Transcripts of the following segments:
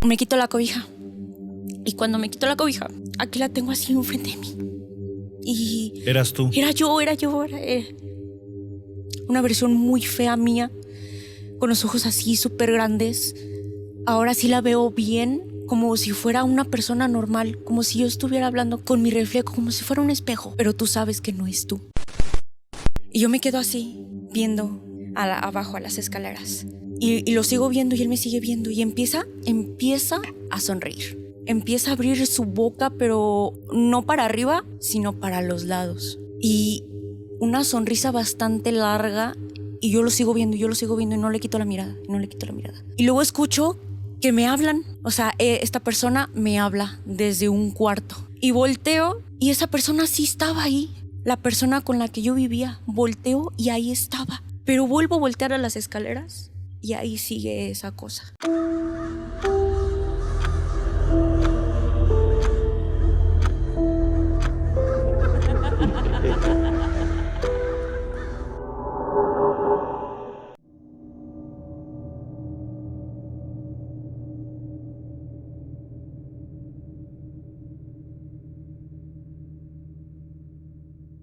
me quito la cobija. Y cuando me quito la cobija, aquí la tengo así enfrente de mí. Y ¿Eras tú? Era yo. Era una versión muy fea mía, con los ojos así súper grandes. Ahora sí la veo bien, como si fuera una persona normal, como si yo estuviera hablando con mi reflejo, como si fuera un espejo. Pero tú sabes que no es tú. Y yo me quedo así, viendo abajo a las escaleras. Y lo sigo viendo y él me sigue viendo. Y empieza a sonreír. Empieza a abrir su boca, pero no para arriba, sino para los lados. Y una sonrisa bastante larga. Y yo lo sigo viendo y no le quito la mirada. Y luego escucho que me hablan. O sea, esta persona me habla desde un cuarto. Y volteo y esa persona sí estaba ahí. La persona con la que yo vivía. Volteo y ahí estaba. Pero vuelvo a voltear a las escaleras y ahí sigue esa cosa.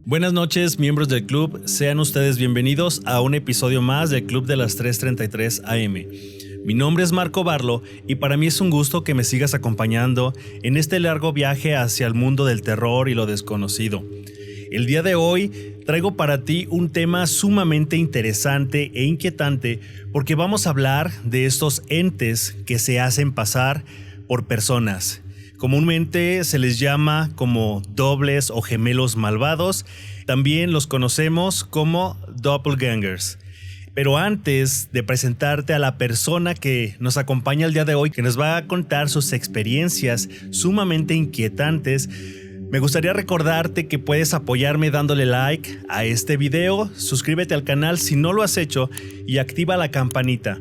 Buenas noches, miembros del club. Sean ustedes bienvenidos a un episodio más del Club de las 3:33 AM. Mi nombre es Marco Barlo y para mí es un gusto que me sigas acompañando en este largo viaje hacia el mundo del terror y lo desconocido. El día de hoy traigo para ti un tema sumamente interesante e inquietante porque vamos a hablar de estos entes que se hacen pasar por personas. Comúnmente se les llama como dobles o gemelos malvados. También los conocemos como doppelgangers. Pero antes de presentarte a la persona que nos acompaña el día de hoy, que nos va a contar sus experiencias sumamente inquietantes, me gustaría recordarte que puedes apoyarme dándole like a este video, suscríbete al canal si no lo has hecho y activa la campanita.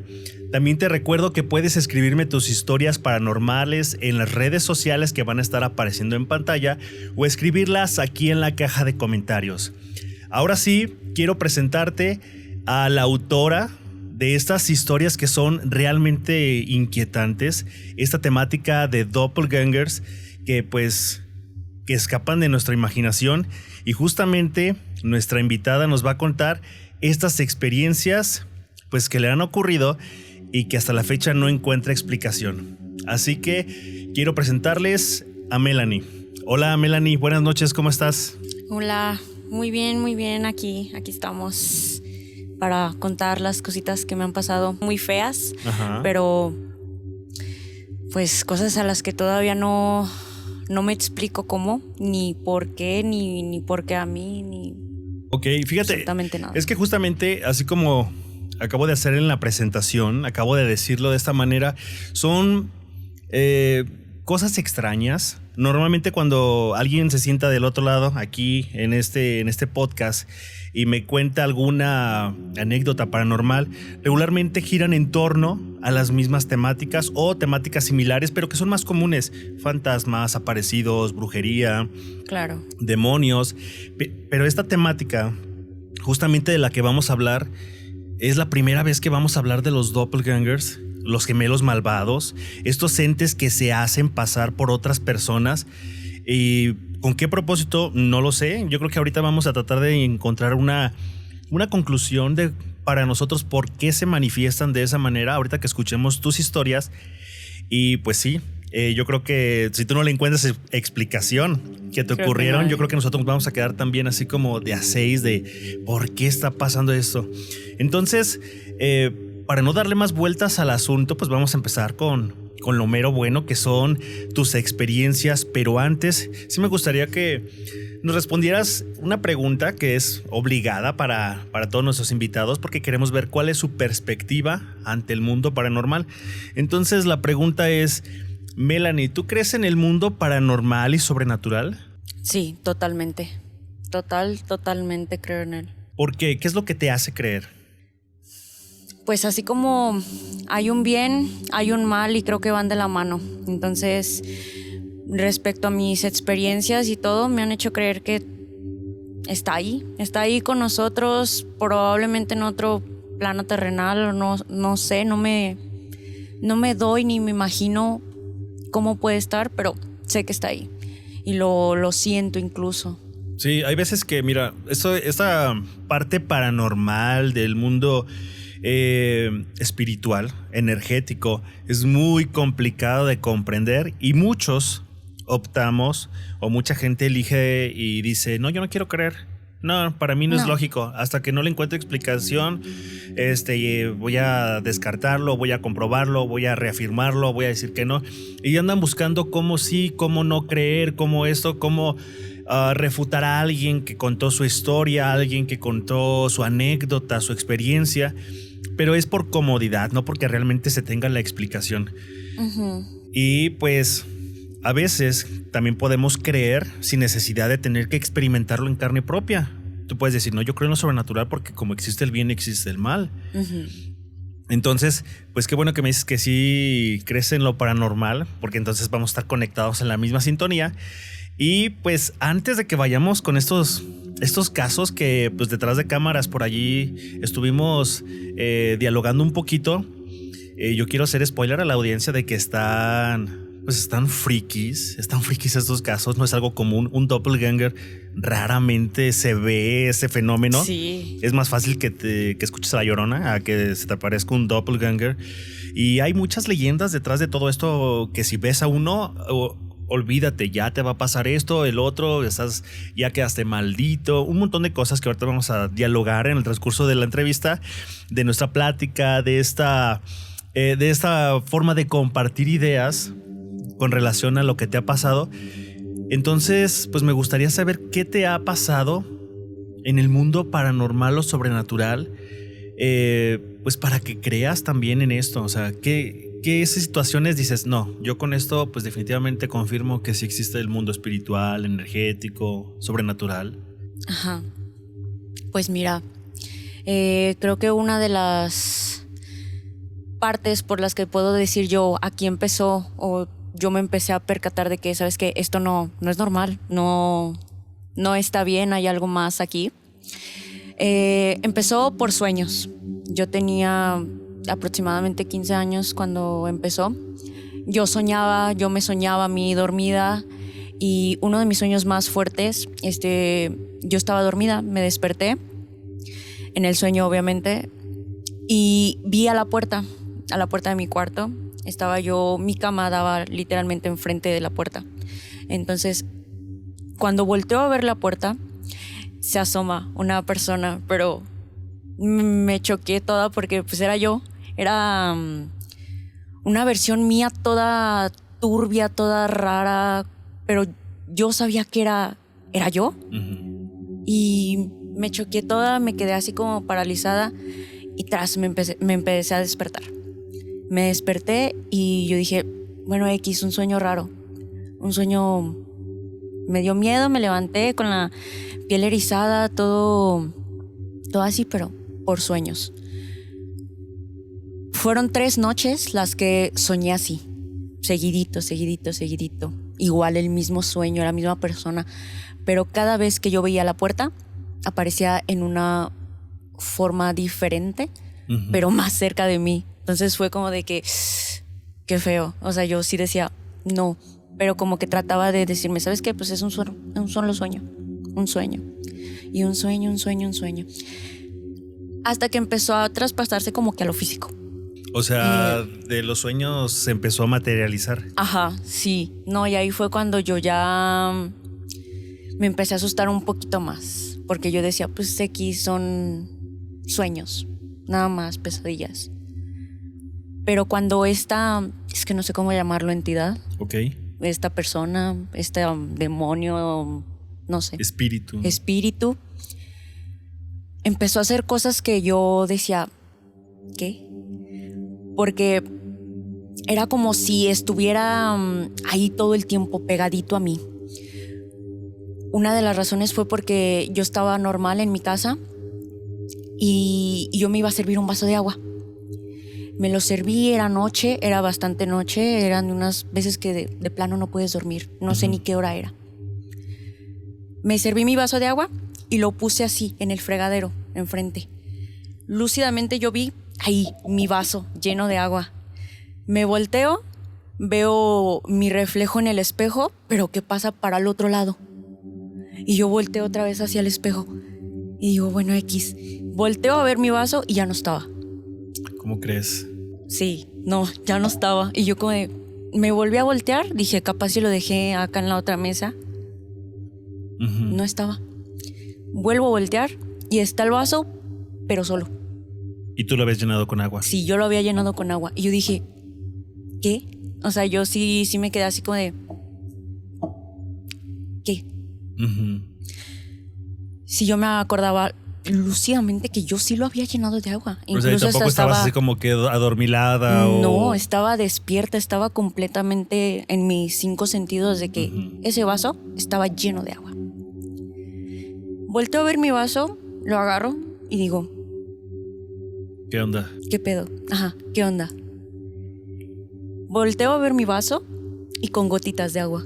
También te recuerdo que puedes escribirme tus historias paranormales en las redes sociales que van a estar apareciendo en pantalla o escribirlas aquí en la caja de comentarios. Ahora sí, quiero presentarte a la autora de estas historias que son realmente inquietantes, esta temática de doppelgangers que escapan de nuestra imaginación, y justamente nuestra invitada nos va a contar estas experiencias que le han ocurrido y que hasta la fecha no encuentra explicación. Así que quiero presentarles a Melanie. Hola Melanie, buenas noches, ¿cómo estás? Hola, muy bien, aquí estamos para contar las cositas que me han pasado muy feas. Ajá. Pero pues cosas a las que todavía no me explico cómo, ni por qué, ni por qué a mí, ni Ok, fíjate, absolutamente nada. Es que justamente así como acabo de hacer en la presentación, acabo de decirlo de esta manera, son cosas extrañas. Normalmente cuando alguien se sienta del otro lado, aquí en este podcast, y me cuenta alguna anécdota paranormal, regularmente giran en torno a las mismas temáticas o temáticas similares, pero que son más comunes: fantasmas, aparecidos, brujería, claro, demonios. Pero esta temática, justamente de la que vamos a hablar, es la primera vez que vamos a hablar de los doppelgangers, los gemelos malvados, estos entes que se hacen pasar por otras personas. ¿Y con qué propósito? No lo sé. Yo creo que ahorita vamos a tratar de encontrar una conclusión para nosotros por qué se manifiestan de esa manera, ahorita que escuchemos tus historias. Y pues sí, yo creo que si tú no le encuentras explicación que te ocurrieron, yo creo que nosotros vamos a quedar también así como de a seis de por qué está pasando esto. Entonces, para no darle más vueltas al asunto, pues vamos a empezar con lo mero bueno, que son tus experiencias. Pero antes, sí me gustaría que nos respondieras una pregunta que es obligada para todos nuestros invitados, porque queremos ver cuál es su perspectiva ante el mundo paranormal. Entonces la pregunta es: Melanie, ¿tú crees en el mundo paranormal y sobrenatural? Sí, totalmente. Totalmente creo en él. ¿Por qué? ¿Qué es lo que te hace creer? Pues así como hay un bien, hay un mal, y creo que van de la mano. Entonces, respecto a mis experiencias y todo, me han hecho creer que está ahí con nosotros, probablemente en otro plano terrenal, o no sé, no me doy ni me imagino cómo puede estar, pero sé que está ahí. Y lo siento incluso. Sí, hay veces que, mira, esta parte paranormal del mundo espiritual, energético, es muy complicado de comprender y muchos optamos o mucha gente elige y dice, no, yo no quiero creer. No, para mí no es lógico. Hasta que no le encuentre explicación, voy a descartarlo, voy a comprobarlo, voy a reafirmarlo, voy a decir que no. Y andan buscando cómo sí, cómo no creer, cómo esto, cómo refutar a alguien que contó su historia, a alguien que contó su anécdota, su experiencia. Pero es por comodidad, no porque realmente se tenga la explicación. Uh-huh. Y pues a veces también podemos creer sin necesidad de tener que experimentarlo en carne propia. Tú puedes decir, no, yo creo en lo sobrenatural porque como existe el bien, existe el mal. Uh-huh. Entonces, pues qué bueno que me dices que sí crees en lo paranormal, porque entonces vamos a estar conectados en la misma sintonía. Y pues antes de que vayamos con estos casos que pues detrás de cámaras por allí estuvimos dialogando un poquito, yo quiero hacer spoiler a la audiencia de que están frikis estos casos, no es algo común. Un doppelganger raramente se ve ese fenómeno. Sí. Es más fácil que escuches a La Llorona a que se te aparezca un doppelganger. Y hay muchas leyendas detrás de todo esto que si ves a uno, olvídate, ya te va a pasar esto, el otro, ya quedaste maldito. Un montón de cosas que ahorita vamos a dialogar en el transcurso de la entrevista, de nuestra plática, de esta forma de compartir ideas con relación a lo que te ha pasado. Entonces, pues me gustaría saber qué te ha pasado en el mundo paranormal o sobrenatural, pues para que creas también en esto. O sea, ¿qué esas situaciones dices? No, yo con esto pues definitivamente confirmo que sí existe el mundo espiritual, energético, sobrenatural. Ajá. Pues mira, creo que una de las partes por las que puedo decir yo aquí empezó, o yo me empecé a percatar de que, ¿sabes qué? Esto no es normal, no está bien, hay algo más aquí. Empezó por sueños. Yo tenía aproximadamente 15 años cuando empezó. Yo me soñaba a mí dormida, y uno de mis sueños más fuertes, yo estaba dormida, me desperté en el sueño obviamente, y vi a la puerta de mi cuarto. Estaba yo, mi cama daba literalmente enfrente de la puerta. Entonces, cuando volteo a ver la puerta, se asoma una persona, pero me choqué toda porque pues era yo. Era una versión mía toda turbia, toda rara, pero yo sabía que era yo. Uh-huh. Y me choqué toda, me quedé así como paralizada y me empecé a despertar. Me desperté y yo dije, bueno, un sueño raro. Un sueño me dio miedo, me levanté con la piel erizada, todo así, pero por sueños. Fueron 3 noches las que soñé así, seguidito. Igual el mismo sueño, la misma persona, pero cada vez que yo veía la puerta, aparecía en una forma diferente, uh-huh, pero más cerca de mí. Entonces fue como de que, qué feo. O sea, yo sí decía, no, pero como que trataba de decirme, ¿sabes qué? Pues es un solo sueño. Un sueño. Y un sueño. Hasta que empezó a traspasarse como que a lo físico. O sea, de los sueños se empezó a materializar. Ajá, sí. No, y ahí fue cuando yo ya me empecé a asustar un poquito más. Porque yo decía, pues aquí son sueños, nada más pesadillas. Pero cuando es que no sé cómo llamarlo, entidad. Ok. Esta persona, demonio, no sé. Espíritu. Empezó a hacer cosas que yo decía, ¿qué? Porque era como si estuviera ahí todo el tiempo pegadito a mí. Una de las razones fue porque yo estaba normal en mi casa y yo me iba a servir un vaso de agua. Me lo serví, era noche, era bastante noche, eran unas veces que de plano no puedes dormir, no uh-huh, sé ni qué hora era. Me serví mi vaso de agua y lo puse así en el fregadero, enfrente. Lúcidamente yo vi ahí mi vaso lleno de agua. Me volteo, veo mi reflejo en el espejo, pero que pasa para el otro lado. Y yo volteo otra vez hacia el espejo. Y digo, bueno, X. Volteo a ver mi vaso y ya no estaba. ¿Cómo crees? Sí, no, ya no estaba. Y yo como de, me volví a voltear, dije, capaz si lo dejé acá en la otra mesa. No estaba. Vuelvo a voltear y está el vaso, pero solo. ¿Y tú lo habías llenado con agua? Sí, yo lo había llenado con agua. Y yo dije, ¿qué? O sea, yo sí me quedé así como de, ¿qué? Si yo me acordaba lúcidamente que yo sí lo había llenado de agua. Incluso, o sea, tampoco estabas así como que adormilada No, estaba despierta, estaba completamente en mis 5 sentidos de que ese vaso estaba lleno de agua. Volteo a ver mi vaso, lo agarro y digo, ¿qué onda? ¿Qué pedo? Ajá, ¿qué onda? Volteo a ver mi vaso y con gotitas de agua.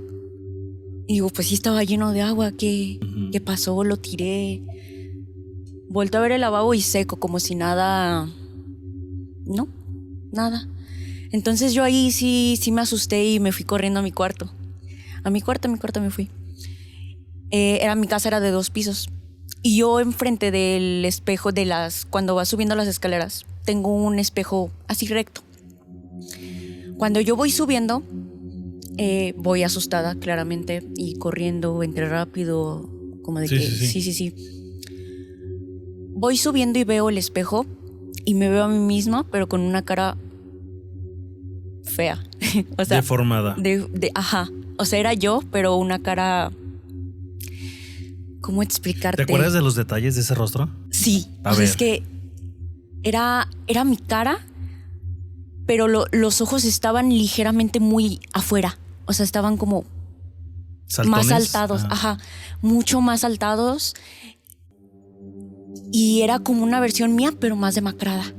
Y digo, pues sí estaba lleno de agua, ¿qué pasó? Lo tiré. Volteo a ver el lavabo y seco, como si nada... No, nada. Entonces yo ahí sí me asusté y me fui corriendo a mi cuarto. A mi cuarto me fui. Mi casa era de 2 pisos. Y yo enfrente del espejo cuando vas subiendo las escaleras, tengo un espejo así recto. Cuando yo voy subiendo, voy asustada claramente y corriendo, entre rápido, como de sí. Voy subiendo y veo el espejo y me veo a mí misma, pero con una cara fea. O sea, deformada. Ajá. O sea, era yo, pero una cara... ¿Cómo explicarte? ¿Te acuerdas de los detalles de ese rostro? Sí. O sea, es que era mi cara, pero los ojos estaban ligeramente muy afuera. O sea, estaban como ¿Saltones? Más saltados. Ajá. Mucho más saltados. Y era como una versión mía, pero más demacrada.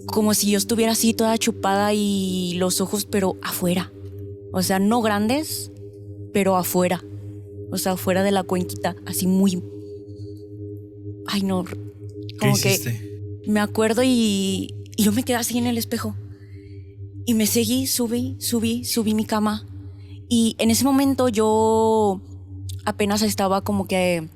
Como si yo estuviera así toda chupada y los ojos, pero afuera. O sea, no grandes, pero afuera. O sea, afuera de la cuenquita, así muy... Ay, no. Como ¿Qué hiciste? Que me acuerdo y yo me quedé así en el espejo. Y me seguí, subí mi cama. Y en ese momento yo apenas estaba como que...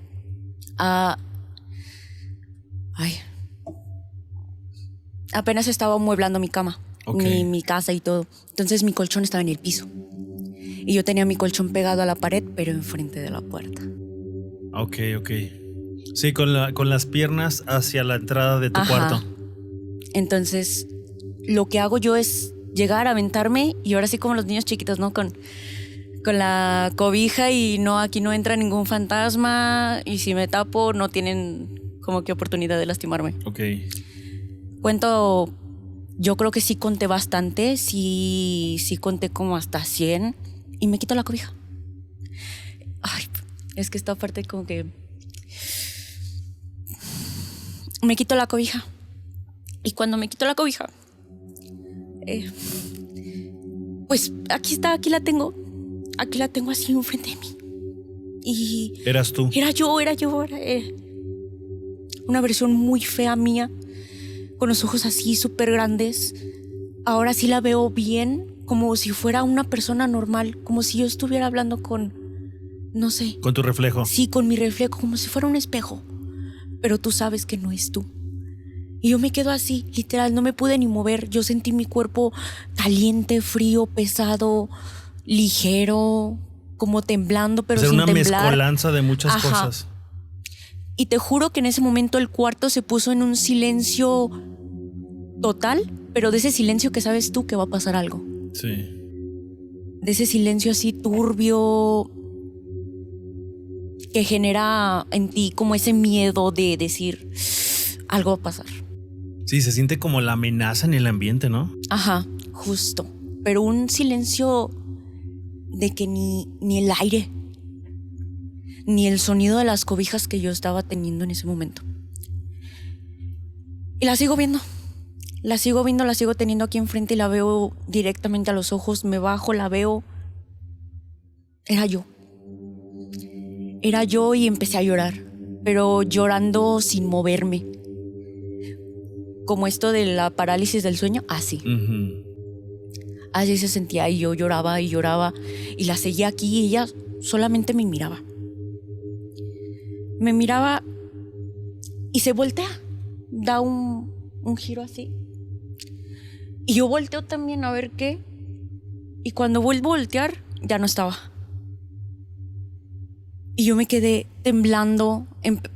apenas estaba amueblando mi cama, mi casa y todo. Entonces mi colchón estaba en el piso. Y yo tenía mi colchón pegado a la pared, pero enfrente de la puerta. Ok. Sí, con las piernas hacia la entrada de tu cuarto. Entonces, lo que hago yo es llegar, aventarme, y ahora sí como los niños chiquitos, ¿no? Con la cobija y no, aquí no entra ningún fantasma, y si me tapo no tienen como que oportunidad de lastimarme. Ok. Cuento, yo creo que sí conté bastante, sí conté como hasta 100 y me quito la cobija. Ay, es que esta parte como que... Me quito la cobija. Y cuando me quito la cobija, pues aquí la tengo así enfrente de mí. Y... ¿Eras tú? Era yo. Una versión muy fea mía, con los ojos así súper grandes. Ahora sí la veo bien, como si fuera una persona normal, como si yo estuviera hablando con, no sé. ¿Con tu reflejo? Sí, con mi reflejo, como si fuera un espejo. Pero tú sabes que no es tú. Y yo me quedo así, literal, no me pude ni mover. Yo sentí mi cuerpo caliente, frío, pesado, ligero, como temblando, pero sin temblar. Una mezcolanza de muchas cosas. Y te juro que en ese momento el cuarto se puso en un silencio total, pero de ese silencio que sabes tú que va a pasar algo. Sí. De ese silencio así turbio que genera en ti como ese miedo de decir algo va a pasar. Sí, se siente como la amenaza en el ambiente, ¿no? Ajá, justo. Pero un silencio de que ni el aire, ni el sonido de las cobijas que yo estaba teniendo en ese momento. Y la sigo viendo. La sigo teniendo aquí enfrente y la veo directamente a los ojos. Me bajo, la veo. Era yo y empecé a llorar, pero llorando sin moverme. Como esto de la parálisis del sueño, así. Así se sentía y yo lloraba y lloraba y la seguía aquí y ella solamente me miraba. Me miraba y se voltea, da un giro así. Y yo volteo también a ver qué. Y cuando vuelvo a voltear, ya no estaba. Y yo me quedé temblando,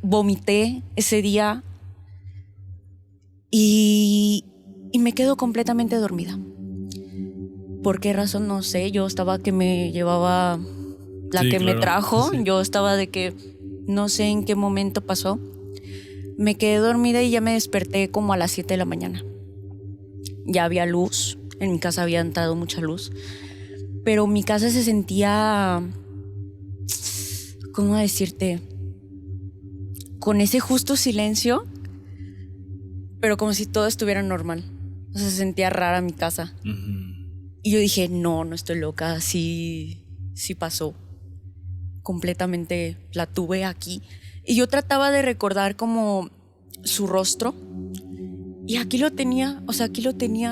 vomité ese día y me quedo completamente dormida. ¿Por qué razón? No sé. Yo estaba que me llevaba la Sí, que claro. me trajo. Sí. Yo estaba de que no sé en qué momento pasó. Me quedé dormida y ya me desperté como a las 7 de la mañana. Ya había luz. En mi casa había entrado mucha luz. Pero mi casa se sentía... ¿Cómo decirte? Con ese justo silencio, pero como si todo estuviera normal. O sea, se sentía rara mi casa. Y yo dije, no estoy loca, sí pasó. Completamente la tuve aquí. Y yo trataba de recordar como su rostro. Y aquí lo tenía,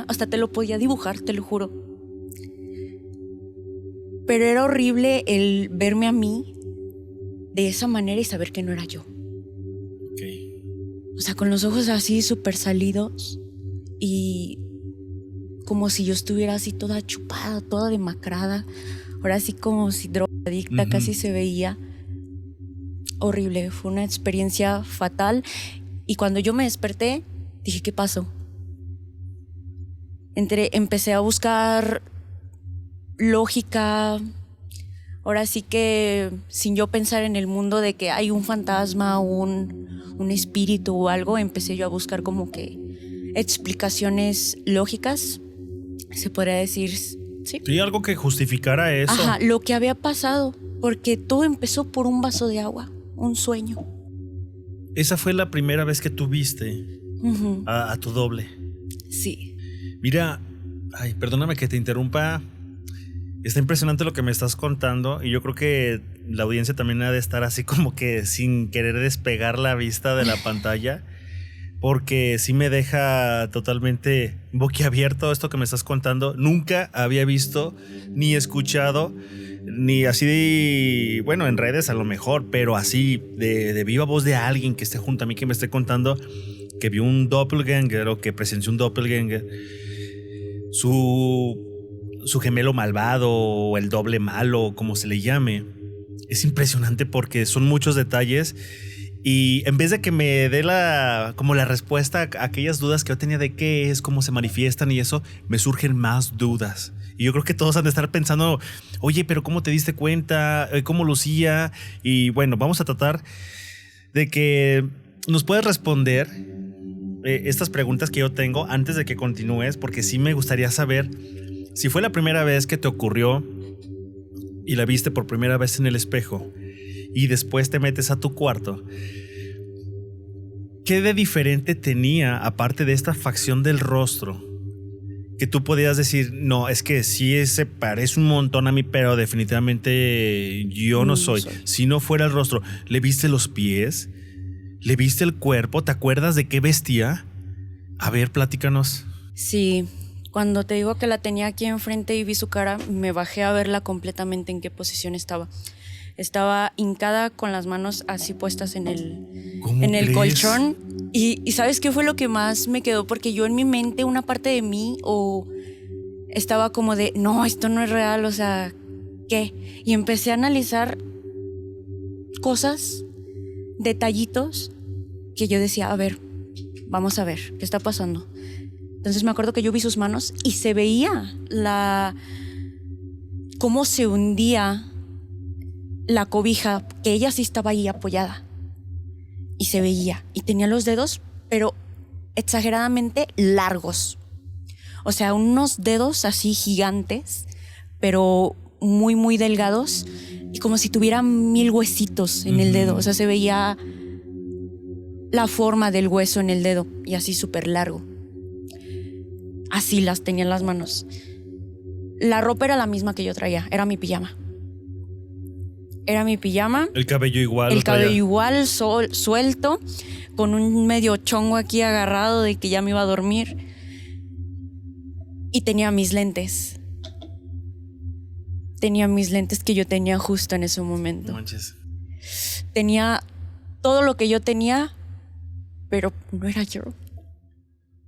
hasta te lo podía dibujar, te lo juro. Pero era horrible el verme a mí de esa manera y saber que no era yo. Okay. O sea, con los ojos así súper salidos y como si yo estuviera así toda chupada, toda demacrada. Ahora sí como si drogadicta casi se veía. Horrible, fue una experiencia fatal. Y cuando yo me desperté, dije, ¿qué pasó? Empecé a buscar lógica. Ahora sí que sin yo pensar en el mundo de que hay un fantasma, un espíritu o algo, empecé yo a buscar como que explicaciones lógicas, se podría decir, ¿sí? Sí, algo que justificara eso. Ajá, lo que había pasado, porque todo empezó por un vaso de agua, un sueño. Esa fue la primera vez que tú viste a tu doble. Sí. Mira, ay, perdóname que te interrumpa. Está impresionante lo que me estás contando y yo creo que la audiencia también ha de estar así como que sin querer despegar la vista de la pantalla, porque sí me deja totalmente boquiabierto esto que me estás contando. Nunca había visto ni escuchado, ni así, bueno, en redes a lo mejor, pero así de viva voz de alguien que esté junto a mí, que me esté contando que vio un doppelganger o que presenció un doppelganger. Su gemelo malvado o el doble malo, como se le llame. Es impresionante porque son muchos detalles y en vez de que me dé la respuesta a aquellas dudas que yo tenía de qué es, cómo se manifiestan y eso, me surgen más dudas. Y yo creo que todos han de estar pensando, oye, pero ¿cómo te diste cuenta? ¿Cómo lucía? Y bueno, vamos a tratar de que nos puedas responder estas preguntas que yo tengo antes de que continúes, porque sí me gustaría saber si fue la primera vez que te ocurrió y la viste por primera vez en el espejo y después te metes a tu cuarto. ¿Qué de diferente tenía, aparte de esta facción del rostro, que tú podías decir, no, es que sí se parece un montón a mí, pero definitivamente yo no soy? Si no fuera el rostro, ¿le viste los pies? ¿Le viste el cuerpo? ¿Te acuerdas de qué vestía? A ver, platícanos. Sí. Cuando te digo que la tenía aquí enfrente y vi su cara, me bajé a verla completamente en qué posición estaba. Estaba hincada con las manos así puestas en el colchón. Y ¿sabes qué fue lo que más me quedó? Porque yo en mi mente, una parte de mí estaba como de, no, esto no es real, o sea, ¿qué? Y empecé a analizar cosas, detallitos, que yo decía, a ver, vamos a ver, ¿qué está pasando? Entonces me acuerdo que yo vi sus manos y se veía cómo se hundía la cobija, que ella sí estaba ahí apoyada. Y se veía. Y tenía los dedos, pero exageradamente largos. O sea, unos dedos así gigantes, pero muy, muy delgados. Y como si tuviera 1000 huesitos en el dedo. O sea, se veía la forma del hueso en el dedo. Y así súper largo. Así las tenía en las manos. La ropa era la misma que yo traía. Era mi pijama. El cabello igual. El cabello igual, suelto, con un medio chongo aquí agarrado de que ya me iba a dormir. Y tenía mis lentes. tenía mis lentes que yo tenía justo en ese momento. No manches. Tenía todo lo que yo tenía, pero no era yo.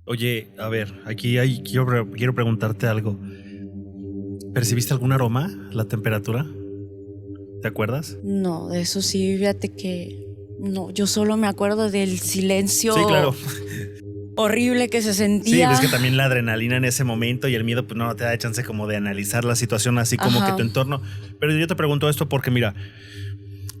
Oye, a ver, quiero preguntarte algo. ¿Percibiste algún aroma? ¿La temperatura? ¿Te acuerdas? No, de eso sí, fíjate que no, yo solo me acuerdo del silencio. Sí, claro. Horrible que se Sí, sentía. ves que también la adrenalina en ese momento y el miedo pues no te da chance como de analizar la situación así como Ajá. que tu entorno. Pero yo te pregunto esto porque mira,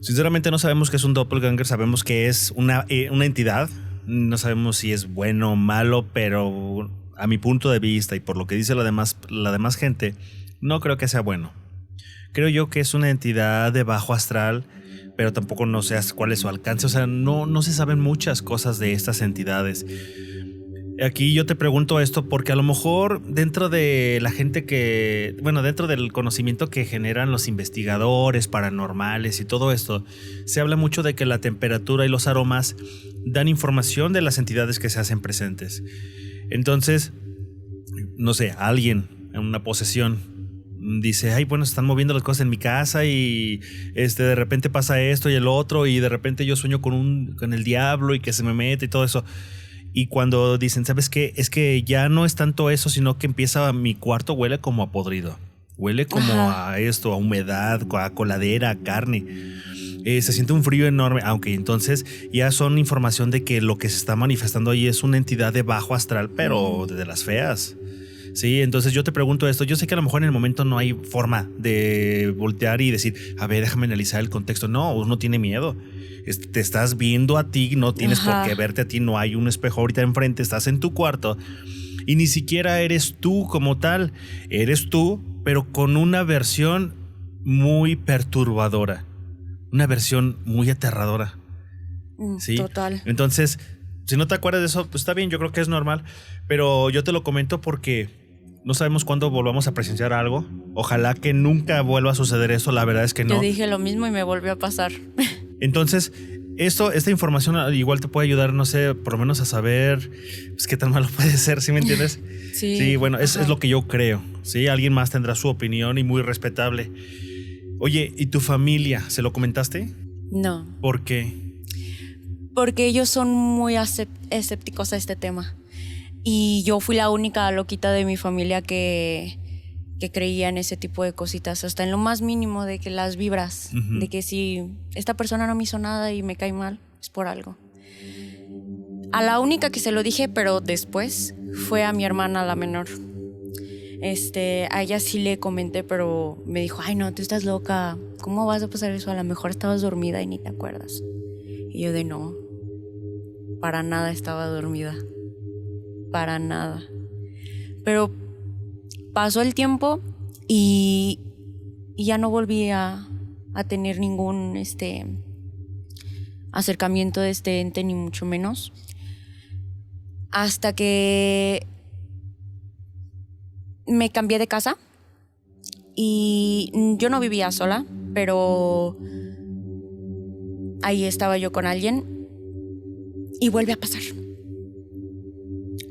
sinceramente no sabemos qué es un doppelganger, sabemos que es una entidad, no sabemos si es bueno o malo, pero a mi punto de vista y por lo que dice la demás gente, no creo que sea bueno. Creo yo que es una entidad de bajo astral, pero tampoco no sé cuál es su alcance, o sea, no se saben muchas cosas de estas entidades. Aquí yo te pregunto esto porque a lo mejor dentro de la gente dentro del conocimiento que generan los investigadores paranormales y todo esto, se habla mucho de que la temperatura y los aromas dan información de las entidades que se hacen presentes. Entonces, no sé, alguien en una posesión dice, ay, bueno, se están moviendo las cosas en mi casa y de repente pasa esto y el otro y de repente yo sueño con el diablo y que se me mete y todo eso. Y cuando dicen, ¿sabes qué? Es que ya no es tanto eso, sino que mi cuarto huele como a podrido. Huele como a esto, a humedad, a coladera, a carne. Se siente un frío enorme, aunque entonces ya son información de que lo que se está manifestando ahí es una entidad de bajo astral, pero de las feas. Sí, entonces yo te pregunto esto. Yo sé que a lo mejor en el momento no hay forma de voltear y decir, a ver, déjame analizar el contexto. No, uno tiene miedo. Te estás viendo a ti, no tienes por qué verte a ti, no hay un espejo ahorita enfrente, estás en tu cuarto y ni siquiera eres tú como tal, eres tú, pero con una versión muy perturbadora, una versión muy aterradora. ¿Sí? Total. Entonces, si no te acuerdas de eso, pues está bien, yo creo que es normal, pero yo te lo comento porque no sabemos cuándo volvamos a presenciar algo. Ojalá que nunca vuelva a suceder eso, la verdad es que no. Yo dije lo mismo y me volvió a pasar. Entonces, esta información igual te puede ayudar, no sé, por lo menos a saber pues, qué tan malo puede ser, ¿sí me entiendes? Sí. Sí, bueno, es lo que yo creo, ¿sí? Alguien más tendrá su opinión y muy respetable. Oye, ¿y tu familia? ¿Se lo comentaste? No. ¿Por qué? Porque ellos son muy escépticos a este tema. Y yo fui la única loquita de mi familia que creía en ese tipo de cositas, hasta en lo más mínimo de que las vibras, de que si esta persona no me hizo nada y me cae mal, es por algo. A la única que se lo dije, pero después, fue a mi hermana, la menor. A ella sí le comenté, pero me dijo, ay no, tú estás loca, ¿cómo vas a pasar eso? A lo mejor estabas dormida y ni te acuerdas. Y yo de no, para nada estaba dormida, para nada. Pero pasó el tiempo y ya no volví a tener ningún acercamiento de este ente, ni mucho menos. Hasta que me cambié de casa y yo no vivía sola, pero ahí estaba yo con alguien y vuelve a pasar.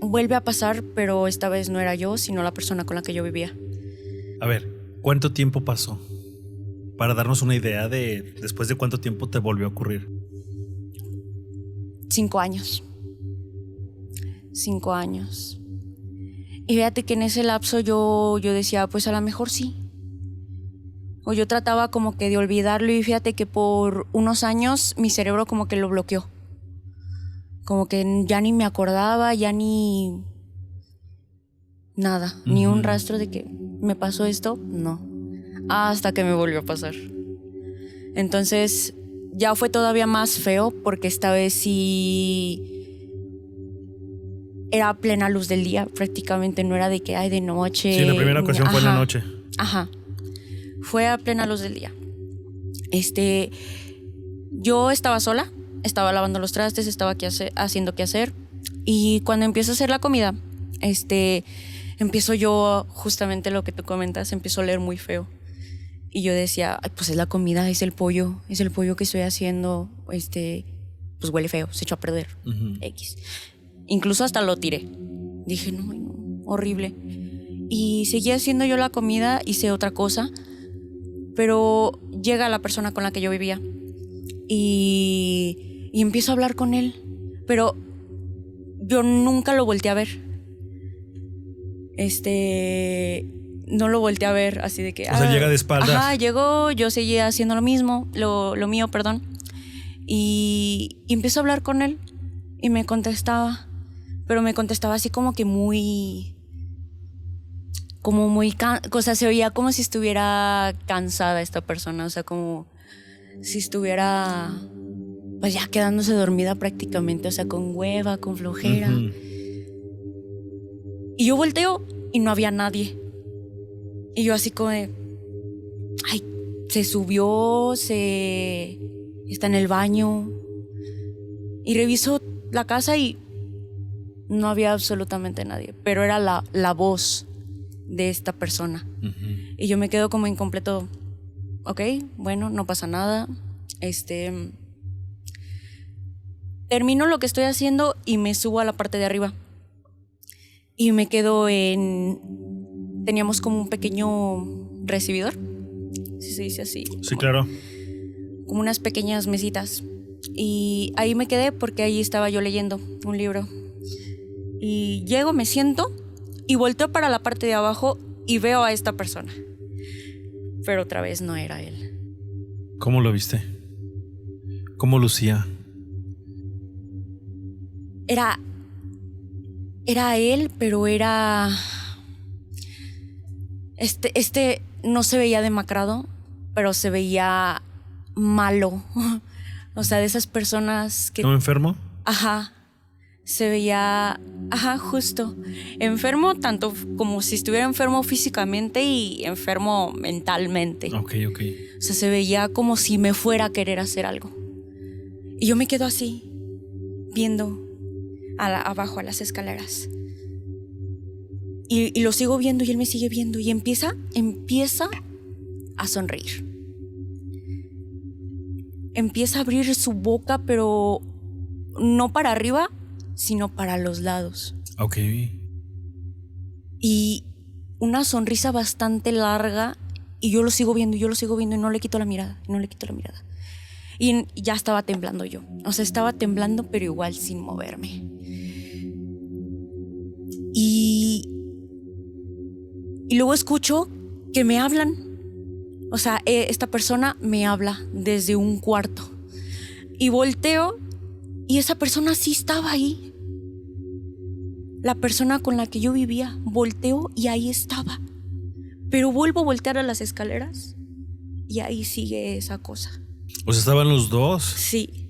Vuelve a pasar, pero esta vez no era yo, sino la persona con la que yo vivía. A ver, ¿cuánto tiempo pasó? Para darnos una idea de después de cuánto tiempo te volvió a ocurrir. 5 años. 5 años. Y fíjate que en ese lapso yo decía, pues a lo mejor sí. O yo trataba como que de olvidarlo y fíjate que por unos años mi cerebro como que lo bloqueó. Como que ya ni me acordaba, ya ni nada, ni un rastro de que me pasó esto, no. Hasta que me volvió a pasar. Entonces ya fue todavía más feo porque esta vez sí era a plena luz del día, prácticamente no era de que hay de noche. Sí, la primera ocasión fue en la noche. Ajá, fue a plena luz del día. Yo estaba sola, estaba lavando los trastes, estaba haciendo qué hacer. Y cuando empiezo a hacer la comida, empiezo yo, justamente lo que tú comentas, empiezo a oler muy feo. Y yo decía, ay, pues es la comida, es el pollo que estoy haciendo, pues huele feo, se echó a perder. X. Incluso hasta lo tiré. Dije, no, horrible. Y seguí haciendo yo la comida, hice otra cosa, Pero llega la persona con la que yo vivía y empiezo a hablar con él, pero yo nunca lo volteé a ver. No lo volteé a ver así de que... O sea, llega de espaldas. Ajá, llegó, yo seguía haciendo lo mismo, lo mío, perdón. Y empiezo a hablar con él y me contestaba, pero me contestaba así como que muy... o sea, se oía como si estuviera cansada esta persona, o sea, como si estuviera pues ya quedándose dormida prácticamente, o sea, con hueva, con flojera. Uh-huh. Y yo volteo y no había nadie. Y yo así como de, ay, se subió, está en el baño. Y reviso la casa y no había absolutamente nadie, pero era la voz de esta persona. Uh-huh. Y yo me quedo como incompleto. Ok, bueno, no pasa nada. Termino lo que estoy haciendo y me subo a la parte de arriba. Y me quedo teníamos como un pequeño recibidor, si se dice así. Sí, claro. Como unas pequeñas mesitas. Y ahí me quedé porque ahí estaba yo leyendo un libro. Y llego, me siento y volteo para la parte de abajo y veo a esta persona. Pero otra vez no era él. ¿Cómo lo viste? ¿Cómo lucía? Era él, pero era... no se veía demacrado, pero se veía malo. O sea, de esas personas que... ¿No enfermo? Ajá. Se veía... Ajá, justo. Enfermo tanto como si estuviera enfermo físicamente y enfermo mentalmente. Ok. O sea, se veía como si me fuera a querer hacer algo. Y yo me quedo así, viendo abajo a las escaleras. Y lo sigo viendo y él me sigue viendo y empieza a sonreír. Empieza a abrir su boca, pero no para arriba, sino para los lados. Ok. Y una sonrisa bastante larga y yo lo sigo viendo y no le quito la mirada. Y ya estaba temblando yo. O sea, estaba temblando, pero igual sin moverme. Y luego escucho que me hablan. O sea, esta persona me habla desde un cuarto. Y volteo y esa persona sí estaba ahí. La persona con la que yo vivía. Volteo y ahí estaba. Pero vuelvo a voltear a las escaleras y ahí sigue esa cosa. O sea, ¿estaban los dos? Sí,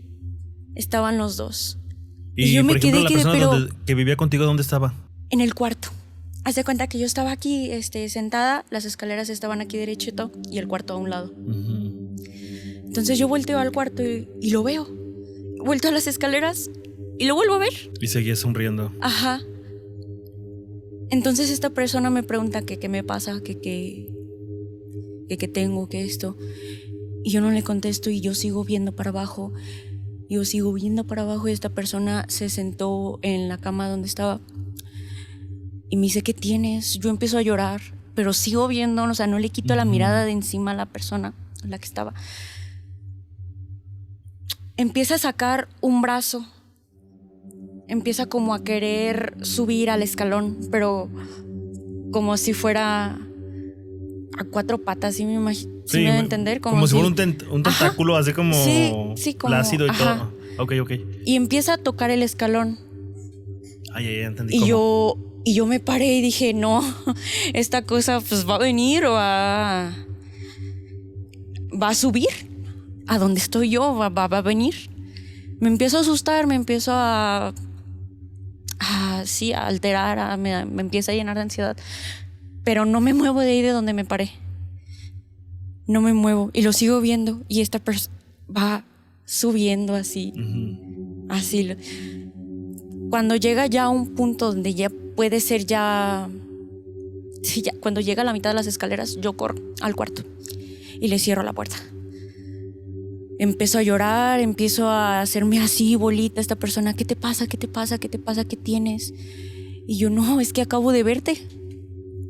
estaban los dos. Y yo por me ejemplo, quedé, la persona pero que vivía contigo, ¿dónde estaba? en el cuarto. Haz de cuenta que yo estaba aquí sentada, las escaleras estaban aquí derechito y el cuarto a un lado. Uh-huh. Entonces yo volteo al cuarto y lo veo. Vuelto a las escaleras y lo vuelvo a ver. Y seguía sonriendo. Ajá. Entonces esta persona me pregunta que qué me pasa, que tengo, que esto. Y yo no le contesto y yo sigo viendo para abajo. Y esta persona se sentó en la cama donde estaba. Y me dice, ¿qué tienes? Yo empiezo a llorar, pero sigo viendo, o sea, no le quito la mirada de encima a la persona en la que estaba. Empieza a sacar un brazo. Empieza como a querer subir al escalón, pero como si fuera a cuatro patas, ¿sí me imagino? ¿Sí me da a entender? Como si fuera un tentáculo, así como sí, como plácido y ajá. todo. Ok. Y empieza a tocar el escalón. Ay, entendí. Y yo me paré y dije, no, esta cosa pues va a venir o va a subir a donde estoy yo, va a venir. Me empiezo a asustar, me empiezo a alterar, me empieza a llenar de ansiedad. Pero no me muevo de ahí de donde me paré. No me muevo y lo sigo viendo y esta persona va subiendo así. Uh-huh. Así. Cuando llega ya a un punto donde ya puede ser cuando llega a la mitad de las escaleras, yo corro al cuarto y le cierro la puerta. Empiezo a llorar, empiezo a hacerme así bolita esta persona. ¿Qué te pasa? ¿Qué tienes? Y yo, no, es que acabo de verte.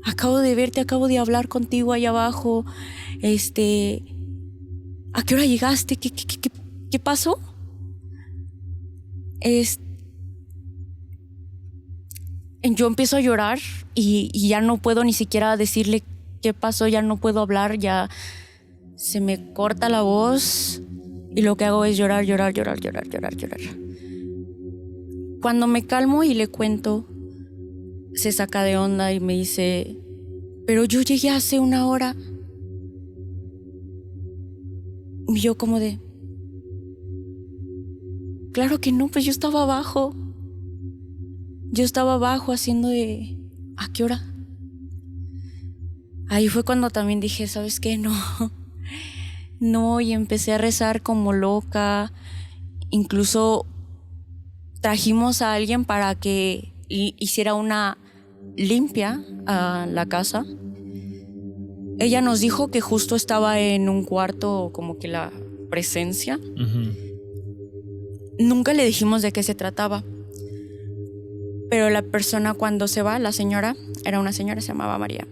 acabo de verte, acabo de hablar contigo allá abajo. ¿A qué hora llegaste? ¿Qué pasó? Yo empiezo a llorar y ya no puedo ni siquiera decirle qué pasó, ya no puedo hablar, ya se me corta la voz y lo que hago es llorar. Cuando me calmo y le cuento, se saca de onda y me dice, pero yo llegué hace 1 hora. Y yo como de, claro que no, pues yo estaba abajo. Yo estaba abajo haciendo de, ¿a qué hora? Ahí fue cuando también dije, ¿sabes qué? No, y empecé a rezar como loca. Incluso trajimos a alguien para que hiciera una limpia a la casa. Ella nos dijo que justo estaba en un cuarto como que la presencia. Uh-huh. Nunca le dijimos de qué se trataba. Pero la persona cuando se va, la señora, era una señora, se llamaba María.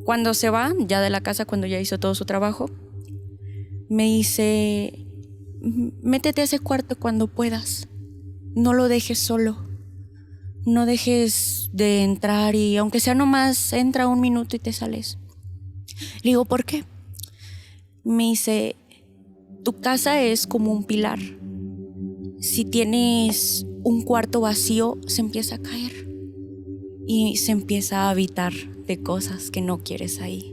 Cuando se va ya de la casa, cuando ya hizo todo su trabajo, me dice, métete a ese cuarto cuando puedas. No lo dejes solo. No dejes de entrar y aunque sea nomás, entra 1 minuto y te sales. Le digo, ¿por qué? Me dice, tu casa es como un pilar. Si tienes un cuarto vacío, se empieza a caer y se empieza a habitar de cosas que no quieres ahí.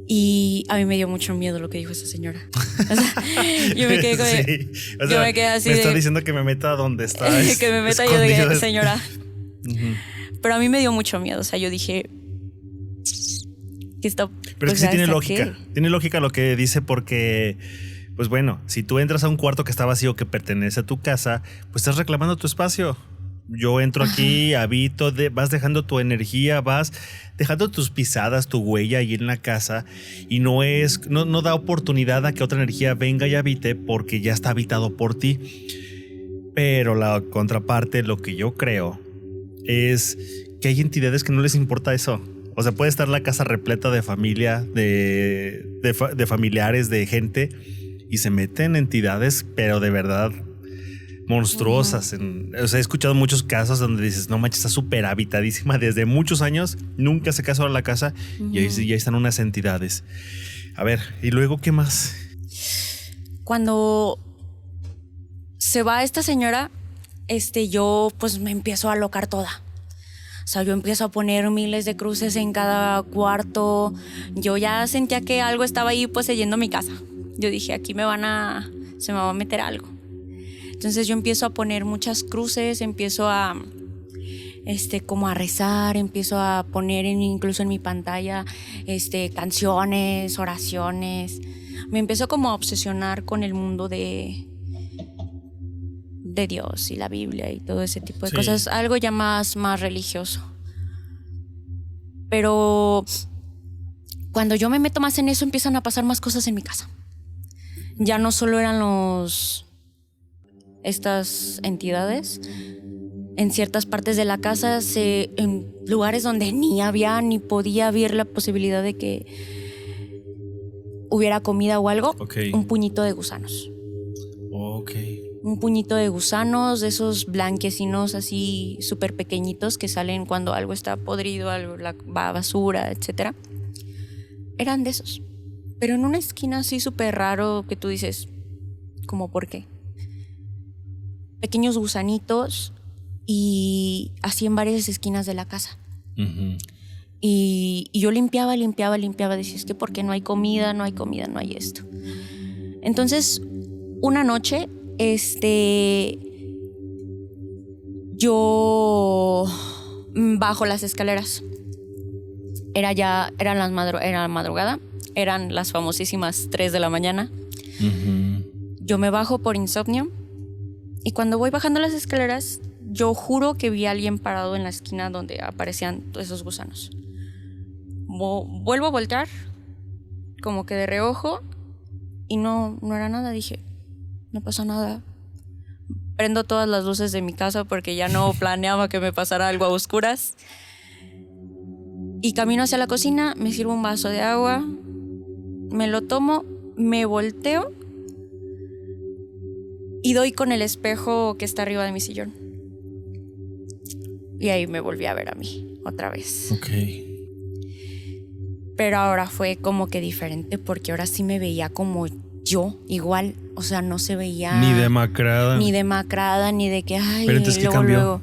Y a mí me dio mucho miedo lo que dijo esa señora. O sea, yo me quedé como sí. O sea, yo me quedé así me está de, diciendo que me meta donde está. que me meta yo de señora. Uh-huh. Pero a mí me dio mucho miedo. O sea, yo dije que está. Pero es que sí tiene lógica. Tiene lógica lo que dice porque, pues bueno, si tú entras a un cuarto que está vacío que pertenece a tu casa, pues estás reclamando tu espacio. Yo entro aquí, habito, vas dejando tu energía, vas dejando tus pisadas, tu huella ahí en la casa y no da oportunidad a que otra energía venga y habite porque ya está habitado por ti. Pero la contraparte, lo que yo creo, es que hay entidades que no les importa eso. O sea, puede estar la casa repleta de familia, de familiares, de gente y se meten entidades, pero de verdad monstruosas. O sea, he escuchado muchos casos donde dices, no manches, está súper habitadísima desde muchos años, nunca se casó a la casa y ahí están unas entidades. A ver, ¿y luego qué más? Cuando se va esta señora, yo pues me empiezo a alocar toda. O sea, yo empiezo a poner miles de cruces en cada cuarto. Yo ya sentía que algo estaba ahí poseyendo mi casa. Yo dije, aquí se me va a meter algo. Entonces yo empiezo a poner muchas cruces, empiezo a como a rezar, empiezo a poner incluso en mi pantalla canciones, oraciones. Me empiezo como a obsesionar con el mundo de Dios y la Biblia y todo ese tipo de cosas, algo ya más religioso. Pero cuando yo me meto más en eso, empiezan a pasar más cosas en mi casa. Ya no solo eran estas entidades. En ciertas partes de la casa, en lugares donde ni podía haber la posibilidad de que hubiera comida o algo, un puñito de gusanos. Un puñito de gusanos, de esos blanquecinos así súper pequeñitos que salen cuando algo está podrido, algo va a basura, etc. Eran de esos. Pero en una esquina así súper raro que tú dices, ¿cómo por qué? Pequeños gusanitos y así en varias esquinas de la casa. Uh-huh. Y yo limpiaba, decía, es que ¿por qué no hay comida? No hay esto. Entonces, una noche, yo bajo las escaleras. Era la madrugada, eran las famosísimas 3 de la mañana. Uh-huh. Yo me bajo por insomnio y cuando voy bajando las escaleras, yo juro que vi a alguien parado en la esquina donde aparecían esos gusanos. Vuelvo a voltear, como que de reojo, y no era nada. Dije, no pasó nada. Prendo todas las luces de mi casa porque ya no planeaba que me pasara algo a oscuras. Y camino hacia la cocina, me sirvo un vaso de agua, me lo tomo, me volteo y doy con el espejo que está arriba de mi sillón. Y ahí me volví a ver a mí otra vez. Ok. Pero ahora fue como que diferente porque ahora sí me veía como yo, igual. O sea, no se veía... Ni demacrada. Ni demacrada, ni de que... Ay, pero entonces, ¿qué cambió? Luego,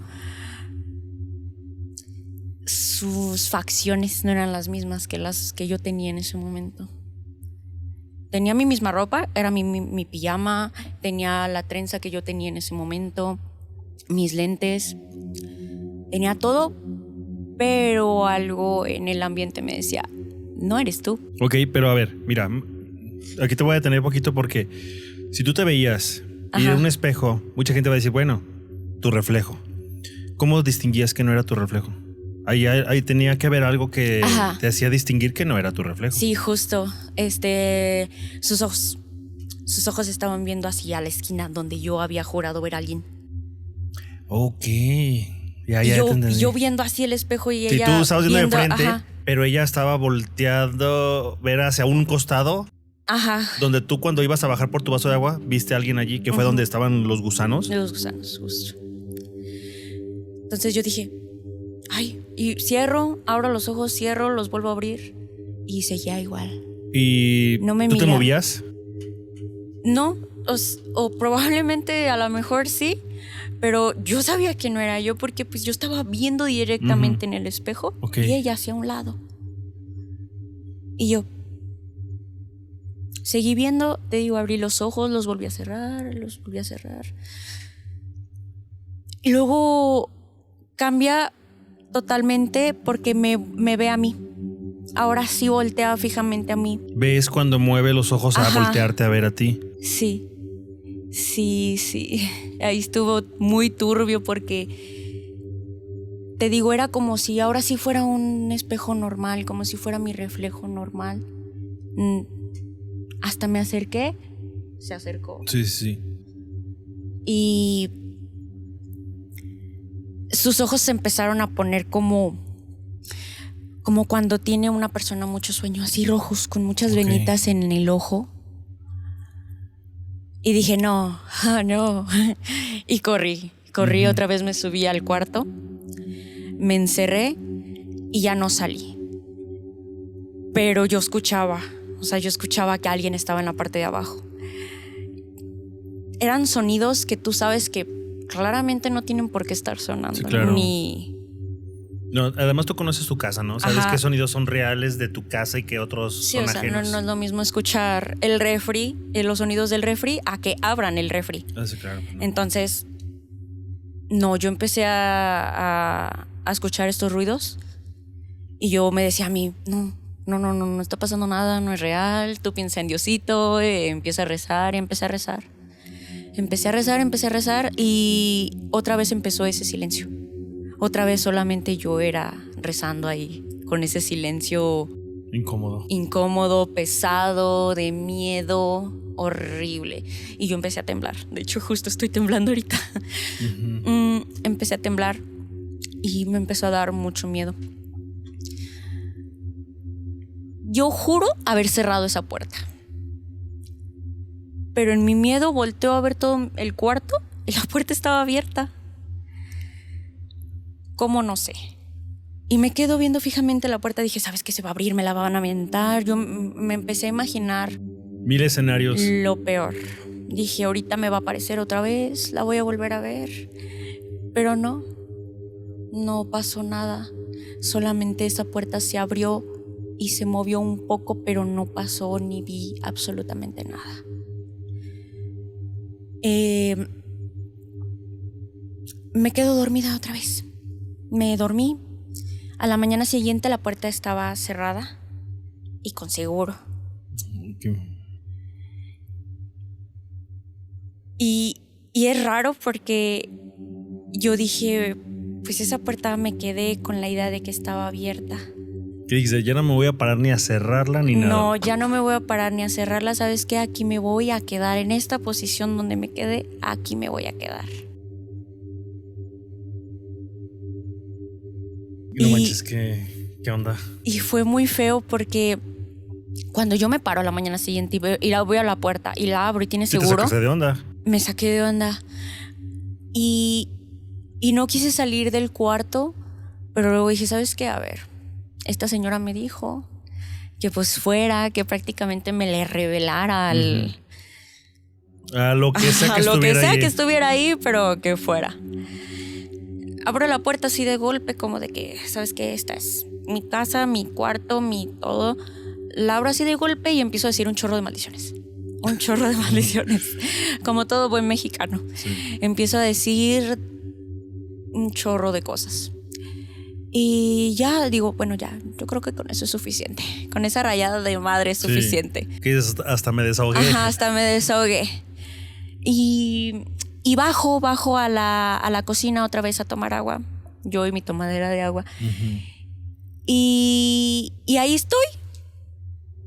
sus facciones no eran las mismas que las que yo tenía en ese momento. Tenía mi misma ropa, era mi pijama, tenía la trenza que yo tenía en ese momento, mis lentes, tenía todo, pero algo en el ambiente me decía, no eres tú. Ok, pero a ver, mira, aquí te voy a detener un poquito porque si tú te veías y en un espejo, mucha gente va a decir, bueno, tu reflejo. ¿Cómo distinguías que no era tu reflejo? Ahí tenía que haber algo que te hacía distinguir que no era tu reflejo. Sí, justo. Sus ojos estaban viendo hacia la esquina donde yo había jurado ver a alguien. Ok. Ya y entendí. yo viendo así el espejo y ella. Sí, tú estabas viendo de frente, ajá. pero ella estaba volteando, ver hacia un costado. Ajá. Donde tú, cuando ibas a bajar por tu vaso de agua, viste a alguien allí, que fue donde estaban los gusanos. Los gusanos, justo. Entonces yo dije, ay, y cierro, abro los ojos, cierro, los vuelvo a abrir y seguía igual. ¿Y no me tú mira. te movías? No, o probablemente a lo mejor sí, pero yo sabía que no era yo porque pues yo estaba viendo directamente en el espejo y ella hacia un lado. Y yo seguí viendo, te digo, abrí los ojos, los volví a cerrar. Y luego cambia totalmente porque me ve a mí. Ahora sí voltea fijamente a mí. ¿Ves cuando mueve los ojos a voltearte a ver a ti? Sí. Ahí estuvo muy turbio porque, te digo, era como si ahora sí fuera un espejo normal, como si fuera mi reflejo normal. Hasta me acerqué, se acercó. Sí. Y sus ojos se empezaron a poner como cuando tiene una persona mucho sueño, así rojos, con muchas venitas en el ojo. Y dije, no. Y corrí otra vez, me subí al cuarto, me encerré y ya no salí. Pero yo escuchaba que alguien estaba en la parte de abajo. Eran sonidos que tú sabes que claramente no tienen por qué estar sonando. Sí, claro. No, además tú conoces tu casa, ¿no? Sabes qué sonidos son reales de tu casa y qué otros son ajenos. No es lo mismo escuchar el refri, los sonidos del refri, a que abran el refri. Sí, claro. No. Entonces, yo empecé a escuchar estos ruidos y yo me decía a mí, no está pasando nada, no es real. Tú piensa en Diosito, empieza a rezar, empecé a rezar. Empecé a rezar y otra vez empezó ese silencio. Otra vez solamente yo era rezando ahí, con ese silencio incómodo, pesado, de miedo, horrible. Y yo empecé a temblar. De hecho, justo estoy temblando ahorita. Empecé a temblar y me empezó a dar mucho miedo. Yo juro haber cerrado esa puerta. Pero en mi miedo volteo a ver todo el cuarto y la puerta estaba abierta. ¿Cómo? No sé. Y me quedo viendo fijamente la puerta. Dije, ¿sabes qué? Se va a abrir, me la van a aventar. Yo me empecé a imaginar 1000 escenarios. Lo peor. Dije, ahorita me va a aparecer otra vez, la voy a volver a ver. Pero no pasó nada. Solamente esa puerta se abrió y se movió un poco, pero no pasó ni vi absolutamente nada. Me quedo dormida otra vez. Me dormí. A la mañana siguiente la puerta estaba cerrada y con seguro. Y es raro porque yo dije, pues esa puerta me quedé con la idea de que estaba abierta. ¿Qué dices? Ya no me voy a parar ni a cerrarla ni nada. No, ya no me voy a parar ni a cerrarla. ¿Sabes qué? Aquí me voy a quedar. En esta posición donde me quedé, aquí me voy a quedar. No manches, qué ¿Qué onda? Y fue muy feo porque cuando yo me paro a la mañana siguiente y la voy a la puerta y la abro y tiene ¿Sí te seguro, sacaste de onda? me saqué de onda. Y no quise salir del cuarto, pero luego dije, ¿sabes qué? A ver, esta señora me dijo que pues fuera, que prácticamente me le revelara al... A lo que sea que a lo que estuviera sea ahí. que estuviera ahí, pero que fuera. Abro la puerta así de golpe, como de que, ¿sabes qué? Esta es mi casa, mi cuarto, mi todo. La abro así de golpe y empiezo a decir un chorro de maldiciones. Un chorro de maldiciones. Como todo buen mexicano. Sí. Empiezo a decir un chorro de cosas. Y ya digo, bueno, ya, yo creo que con eso es suficiente. Con esa rayada de madre es suficiente. Que dices, hasta me desahogué. Ajá, hasta me desahogué. Y bajo a la cocina otra vez a tomar agua. Yo y mi tomadera de agua. Y ahí estoy.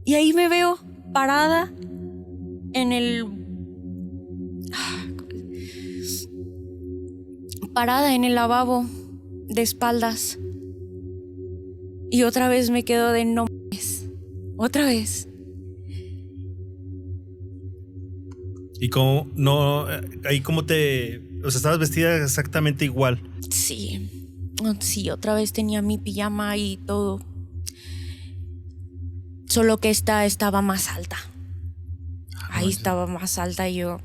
Y ahí me veo parada en el... Parada en el lavabo de espaldas. Y otra vez me quedo de no mames. Otra vez. Y como no, ahí como te, o sea, estabas vestida exactamente igual. Sí, otra vez tenía mi pijama y todo. Solo que esta estaba más alta. Ahí estaba más alta y yo.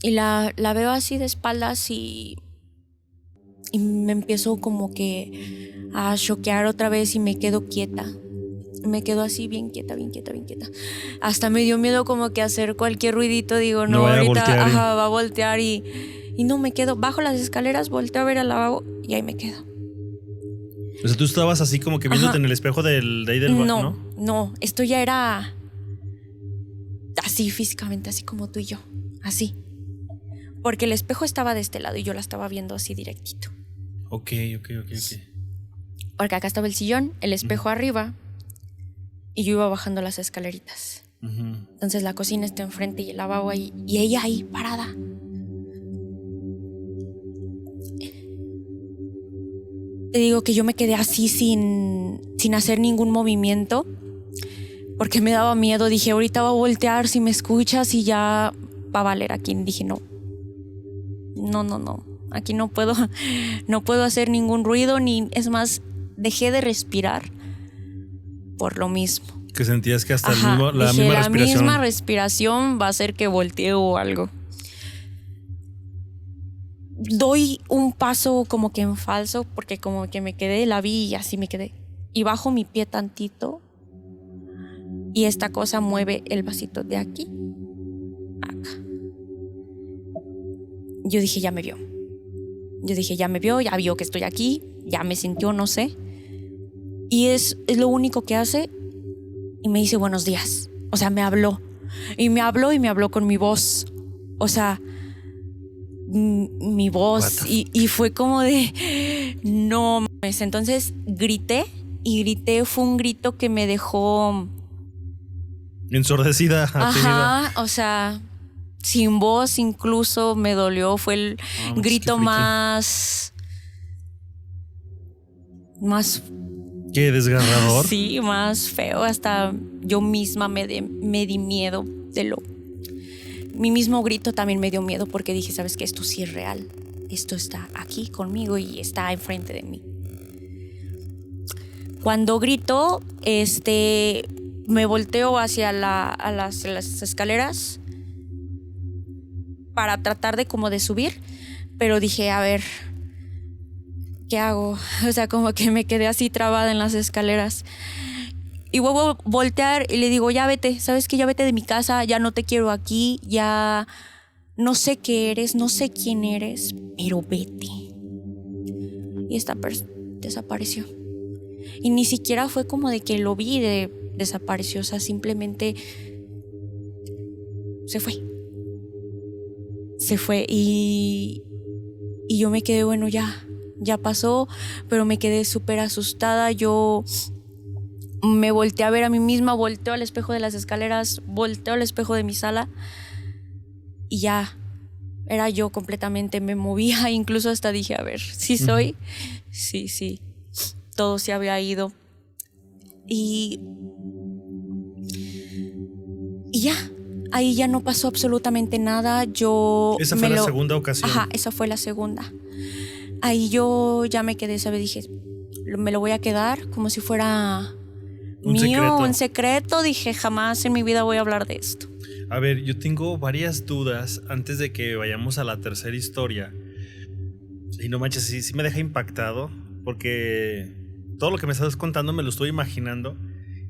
Y la veo así de espaldas y me empiezo como que a choquear otra vez y me quedo quieta. Me quedo así bien quieta. Hasta me dio miedo como que hacer cualquier ruidito. Digo, no ahorita va a voltear y no me quedo. Bajo las escaleras, volteo a ver al lavabo y ahí me quedo. O sea, tú estabas así como que viéndote en el espejo de ahí del baño, ¿no? No, esto ya era así físicamente, así como tú y yo. Así. Porque el espejo estaba de este lado y yo la estaba viendo así directito. Ok. Porque acá estaba el sillón, el espejo arriba y yo iba bajando las escaleritas. Entonces la cocina está enfrente y el lavabo ahí y ella ahí parada. Te digo que yo me quedé así sin hacer ningún movimiento porque me daba miedo. Dije, ahorita va a voltear si me escuchas y ya va a valer aquí. Dije, no. Aquí no puedo hacer ningún ruido ni, es más, dejé de respirar por lo mismo. Que sentías que hasta Ajá, la dije, misma respiración. misma respiración va a hacer que voltee o algo. Doy un paso como que en falso porque como que me quedé, la vi y así me quedé. Y bajo mi pie tantito y esta cosa mueve el vasito de aquí a acá. Yo dije, ya me vio. Ya vio que estoy aquí, ya me sintió, no sé. Y es lo único que hace y me dice buenos días. O sea, me habló. Y me habló con mi voz. O sea, mi voz. Y fue como de, no mames. Entonces grité. Fue un grito que me dejó... ensordecida. Ajá, o sea... sin voz incluso me dolió. Fue el grito más... ¿Qué desgarrador? Sí, más feo. Hasta yo misma me di miedo de lo... Mi mismo grito también me dio miedo porque dije, ¿sabes qué? Esto sí es real. Esto está aquí conmigo y está enfrente de mí. Cuando grito, me volteo hacia las escaleras para tratar de como de subir, pero dije, a ver, ¿qué hago? O sea, como que me quedé así trabada en las escaleras. Y vuelvo a voltear y le digo, ya vete, ¿sabes qué? Ya vete de mi casa, ya no te quiero aquí, ya no sé qué eres, no sé quién eres, pero vete. Y esta persona desapareció. Y ni siquiera fue como de que lo vi y desapareció, o sea, simplemente se fue y yo me quedé, bueno, ya pasó, pero me quedé súper asustada. Yo me volteé a ver a mí misma, volteo al espejo de las escaleras, volteo al espejo de mi sala y ya era yo completamente, me movía, incluso hasta dije, a ver, ¿sí soy? Sí. todo se había ido. Y ya, ahí ya no pasó absolutamente nada. Esa fue la segunda ocasión. Ajá, esa fue la segunda. Ahí yo ya me quedé, ¿sabes? Dije, me lo voy a quedar como si fuera mío, un secreto. Dije, jamás en mi vida voy a hablar de esto. A ver, yo tengo varias dudas antes de que vayamos a la tercera historia. Y no manches, sí me deja impactado, porque todo lo que me estás contando me lo estoy imaginando.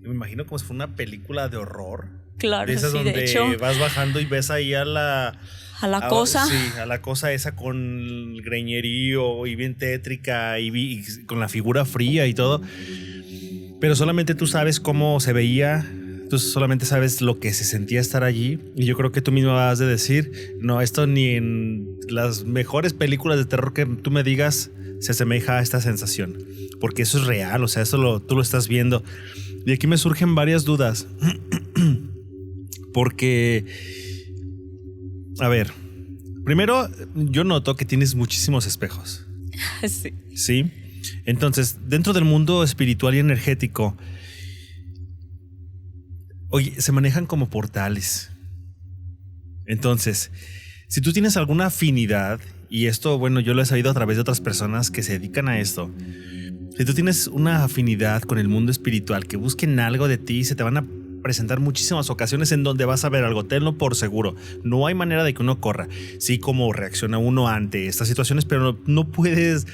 Y me imagino como si fuera una película de horror. Claro, de esas sí, donde de hecho, vas bajando y ves ahí a la cosa. Sí, a la cosa esa con el greñerío y bien tétrica y con la figura fría y todo. Pero solamente tú sabes cómo se veía, tú solamente sabes lo que se sentía estar allí. Y yo creo que tú mismo vas a decir, no, esto ni en las mejores películas de terror que tú me digas se asemeja a esta sensación. Porque eso es real, o sea, tú lo estás viendo. Y aquí me surgen varias dudas. Porque, a ver, primero yo noto que tienes muchísimos espejos. Sí. ¿Sí? Entonces, dentro del mundo espiritual y energético, oye, se manejan como portales. Entonces, si tú tienes alguna afinidad, y esto, bueno, yo lo he sabido a través de otras personas que se dedican a esto. Si tú tienes una afinidad con el mundo espiritual, que busquen algo de ti, se te van a presentar muchísimas ocasiones en donde vas a ver algo, tenlo por seguro. No hay manera de que uno corra. Sí, como reacciona uno ante estas situaciones, pero no puedes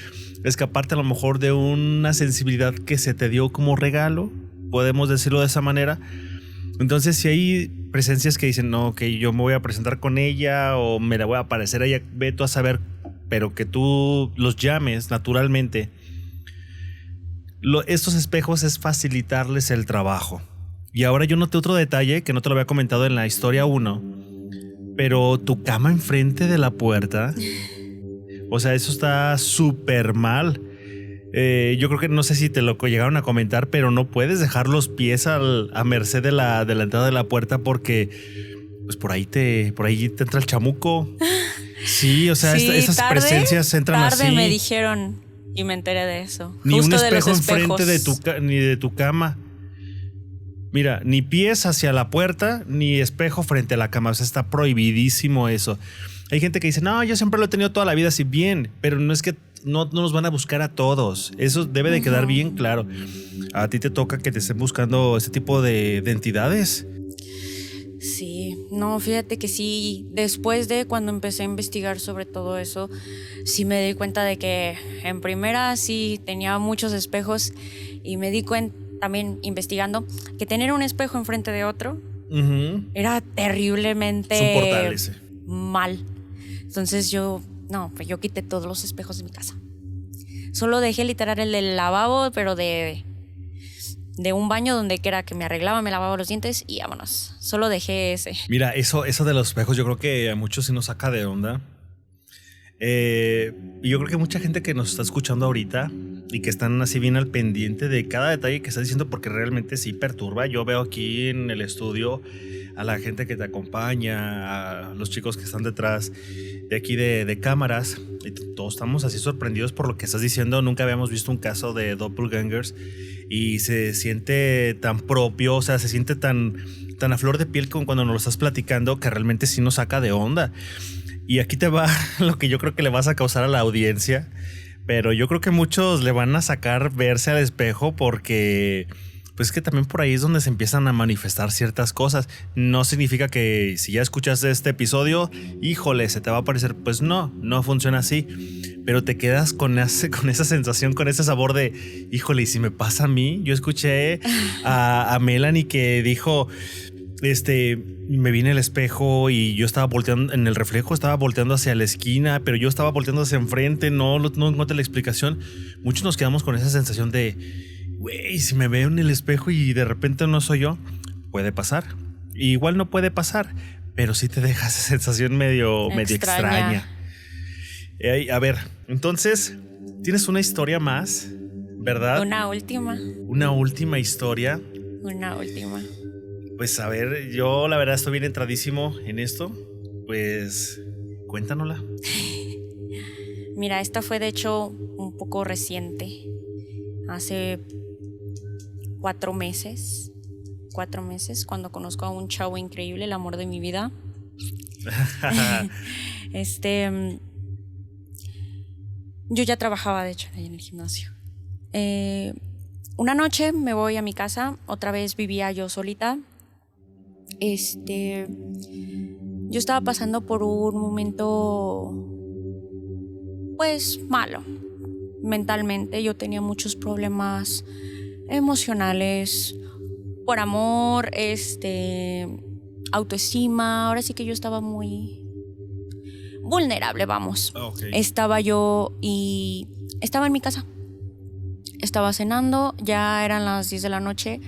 escaparte a lo mejor de una sensibilidad que se te dio como regalo, podemos decirlo de esa manera. Entonces, si hay presencias que dicen, no, que yo me voy a presentar con ella o me la voy a aparecer a ella, ve tú a saber, pero que tú los llames naturalmente. Estos espejos es facilitarles el trabajo. Y ahora yo noté otro detalle que no te lo había comentado en la historia 1, pero tu cama enfrente de la puerta, o sea, eso está súper mal. Yo creo que no sé si te lo llegaron a comentar, pero no puedes dejar los pies a merced de la entrada de la puerta porque pues por ahí te entra el chamuco. Sí, o sea, sí, esas presencias entran así. Tarde me dijeron y me enteré de eso. Ni justo un espejo de los espejos. enfrente ni de tu cama. Mira, ni pies hacia la puerta, ni espejo frente a la cama. O sea, está prohibidísimo eso. Hay gente que dice, no, yo siempre lo he tenido toda la vida así bien, pero no es que no nos van a buscar a todos. Eso debe de quedar bien claro. A ti te toca que te estén buscando este tipo de entidades. Sí, no, fíjate que sí, después de cuando empecé a investigar sobre todo eso, sí me di cuenta de que en primera sí tenía muchos espejos y me di cuenta también investigando que tener un espejo enfrente de otro era terriblemente mal. Entonces yo quité todos los espejos de mi casa. Solo dejé literal el del lavabo, pero de un baño donde era que me arreglaba, me lavaba los dientes y vámonos. Solo dejé ese. Mira, eso de los espejos yo creo que a muchos sí nos saca de onda. Y yo creo que mucha gente que nos está escuchando ahorita y que están así bien al pendiente de cada detalle que estás diciendo, porque realmente sí perturba. Yo veo aquí en el estudio a la gente que te acompaña, a los chicos que están detrás de aquí de cámaras, y todos estamos así sorprendidos por lo que estás diciendo. Nunca habíamos visto un caso de doppelgangers y se siente tan propio, o sea, se siente tan a flor de piel como cuando nos lo estás platicando, que realmente sí nos saca de onda. Y aquí te va lo que yo creo que le vas a causar a la audiencia, pero yo creo que muchos le van a sacar verse al espejo porque pues que también por ahí es donde se empiezan a manifestar ciertas cosas. No significa que si ya escuchaste este episodio, híjole, se te va a aparecer. Pues no funciona así. Pero te quedas con esa sensación, con ese sabor de, híjole, ¿y si me pasa a mí? Yo escuché a Melanie que dijo, me vi en el espejo y yo estaba volteando, en el reflejo estaba volteando hacia la esquina, pero yo estaba volteando hacia enfrente, no encontré la explicación. Muchos nos quedamos con esa sensación de, güey, si me veo en el espejo y de repente no soy yo, puede pasar. Igual no puede pasar, pero sí te deja esa sensación medio extraña. A ver, entonces, tienes una historia más, ¿verdad? Una última historia. Una última. Pues a ver, yo la verdad estoy bien entradísimo en esto. Pues cuéntanosla. Mira, esta fue de hecho un poco reciente. hace 4 meses. 4 meses, cuando conozco a un chavo increíble, el amor de mi vida. Yo ya trabajaba, de hecho, ahí en el gimnasio. Una noche me voy a mi casa, otra vez vivía yo solita. Yo estaba pasando por un momento, pues, malo. Mentalmente yo tenía muchos problemas emocionales, por amor, autoestima. Ahora sí que yo estaba muy vulnerable, vamos. Okay. Estaba yo y estaba en mi casa. Estaba cenando, ya eran las 10 de la noche,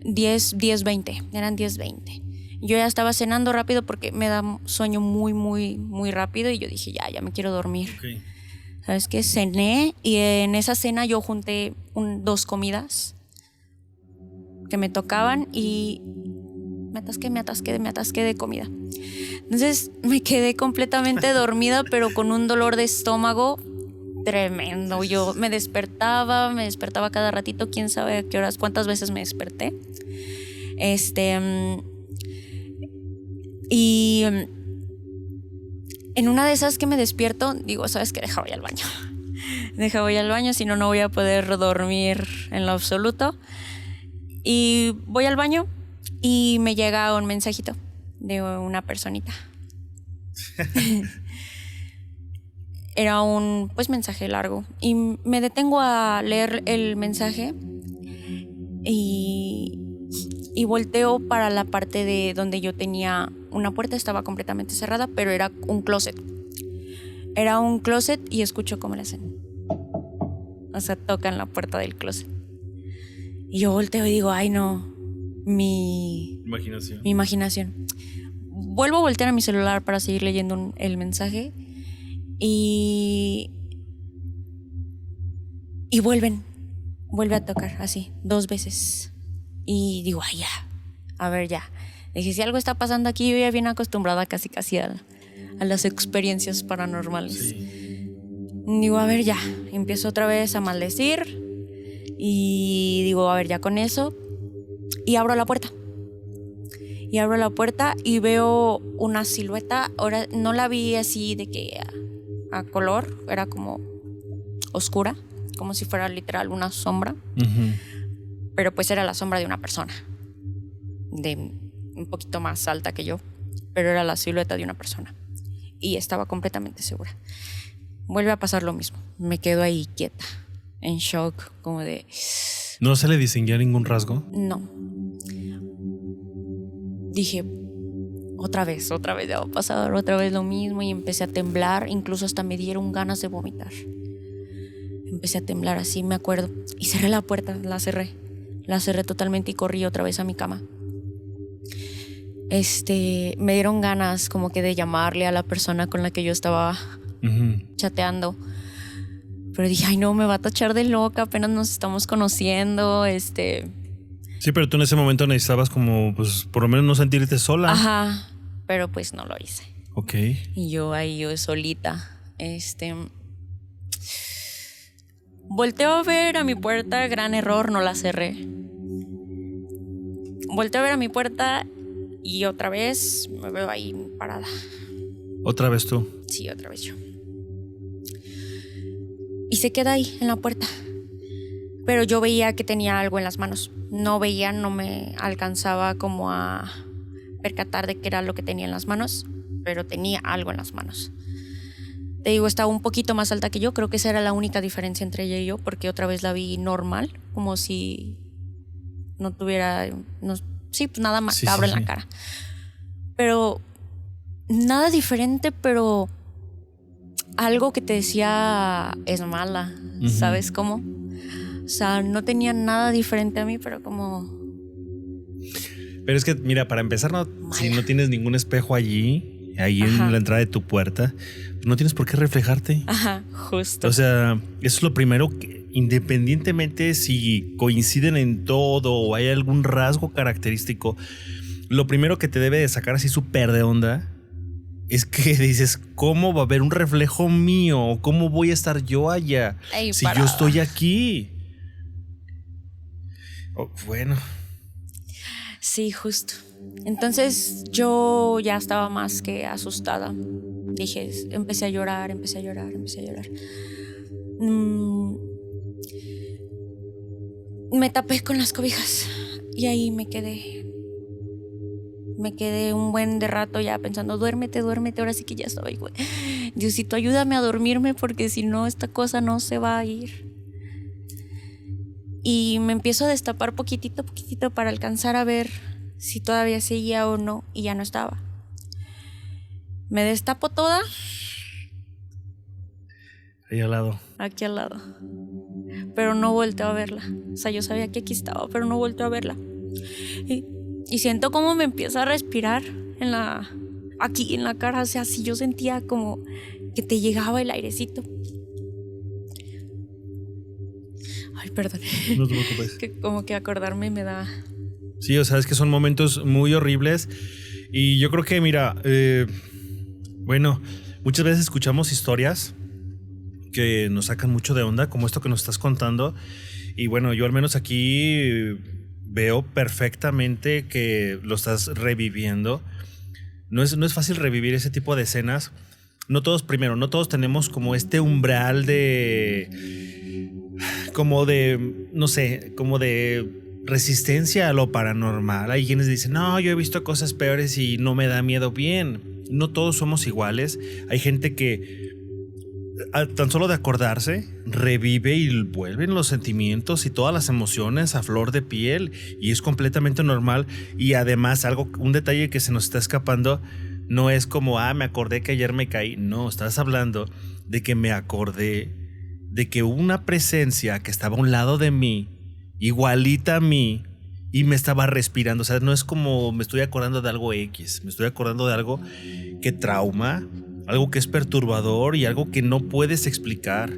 10:20, eran 10:20. Yo ya estaba cenando rápido porque me da sueño muy, muy, muy rápido y yo dije, ya me quiero dormir. Okay. ¿Sabes qué? Cené y en esa cena yo junté 2 comidas que me tocaban y me atasqué de comida. Entonces me quedé completamente dormida, pero con un dolor de estómago tremendo. Yo me despertaba cada ratito, quién sabe a qué horas, cuántas veces me desperté. Y en una de esas que me despierto, digo, ¿sabes qué? Voy al baño, si no, no voy a poder dormir en lo absoluto. Y voy al baño y me llega un mensajito de una personita. Era un mensaje largo y me detengo a leer el mensaje y volteo para la parte de donde yo tenía una puerta. Estaba completamente cerrada, pero era un closet. Y escucho cómo le hacen. O sea, tocan la puerta del closet. Y yo volteo y digo, ay no, mi imaginación. Vuelvo a voltear a mi celular para seguir leyendo el mensaje y vuelve a tocar así 2 veces. Y digo, ay, ya. Dije, si algo está pasando aquí, yo ya bien acostumbrada casi a las experiencias paranormales. Sí. Digo, a ver, ya. Empiezo otra vez a maldecir. Y digo, a ver, ya con eso. Y abro la puerta. Y veo una silueta. Ahora no la vi así de que a color. Era como oscura. Como si fuera literal una sombra. Uh-huh. Pero pues era la sombra de una persona. De un poquito más alta que yo. Pero era la silueta de una persona. Y estaba completamente segura. Vuelve a pasar lo mismo. Me quedo ahí quieta. En shock, como de... ¿No se le distinguía ningún rasgo? No. Dije, otra vez ya va a pasar otra vez lo mismo. Y empecé a temblar, incluso hasta me dieron ganas de vomitar. Empecé a temblar así, me acuerdo. Y cerré la puerta, la cerré totalmente y corrí otra vez a mi cama. Me dieron ganas como que de llamarle a la persona con la que yo estaba chateando. Pero dije, ay no, me va a tachar de loca, apenas nos estamos conociendo, Sí, pero tú en ese momento necesitabas como, pues, por lo menos no sentirte sola. Ajá, pero pues no lo hice. Ok. Y yo solita, volteo a ver a mi puerta, gran error, no la cerré. Volteo a ver a mi puerta y otra vez me veo ahí parada. ¿Otra vez tú? Sí, otra vez yo. Y se queda ahí en la puerta. Pero yo veía que tenía algo en las manos. No me alcanzaba como a percatar de qué era lo que tenía en las manos, pero tenía algo en las manos. Te digo, estaba un poquito más alta que yo. Creo que esa era la única diferencia entre ella y yo, porque otra vez la vi normal, como si no tuviera... nada macabro en la cara. Pero nada diferente, pero... algo que te decía es mala, ¿sabes cómo? O sea, no tenía nada diferente a mí, pero como... Pero es que, mira, para empezar, si no tienes ningún espejo ahí en la entrada de tu puerta, no tienes por qué reflejarte. Ajá, justo. O sea, eso es lo primero que, independientemente si coinciden en todo o hay algún rasgo característico, lo primero que te debe de sacar así súper de onda es que dices, ¿cómo va a haber un reflejo mío? ¿Cómo voy a estar yo allá si yo estoy aquí? Oh, bueno. Sí, justo. Entonces yo ya estaba más que asustada. Dije, empecé a llorar. Me tapé con las cobijas y ahí me quedé. Me quedé un buen de rato ya pensando, duérmete, ahora sí que ya estaba ahí, güey. Diosito, ayúdame a dormirme porque si no, esta cosa no se va a ir. Y me empiezo a destapar poquitito para alcanzar a ver si todavía seguía o no, y ya no estaba. Me destapo toda. Ahí al lado. Aquí al lado. Pero no volteo a verla. O sea, yo sabía que aquí estaba, pero no volteo a verla. Y siento como me empieza a respirar aquí en la cara. O sea, si yo sentía como que te llegaba el airecito. Ay, perdón. No te preocupes. Que como que acordarme me da... Sí, o sea, es que son momentos muy horribles. Y yo creo que, mira, bueno, muchas veces escuchamos historias que nos sacan mucho de onda, como esto que nos estás contando. Y bueno, yo al menos aquí veo perfectamente que lo estás reviviendo. No es fácil revivir ese tipo de escenas. No todos tenemos como este umbral como de resistencia a lo paranormal. Hay quienes dicen, no, yo he visto cosas peores y no me da miedo. Bien, no todos somos iguales. Hay gente que tan solo de acordarse revive y vuelven los sentimientos y todas las emociones a flor de piel, y es completamente normal. Y además un detalle que se nos está escapando, no es como me acordé que ayer me caí. No, estás hablando de que me acordé de que hubo una presencia que estaba a un lado de mí, igualita a mí, y me estaba respirando. O sea, no es como me estoy acordando de algo X, me estoy acordando de algo que trauma, algo que es perturbador y algo que no puedes explicar.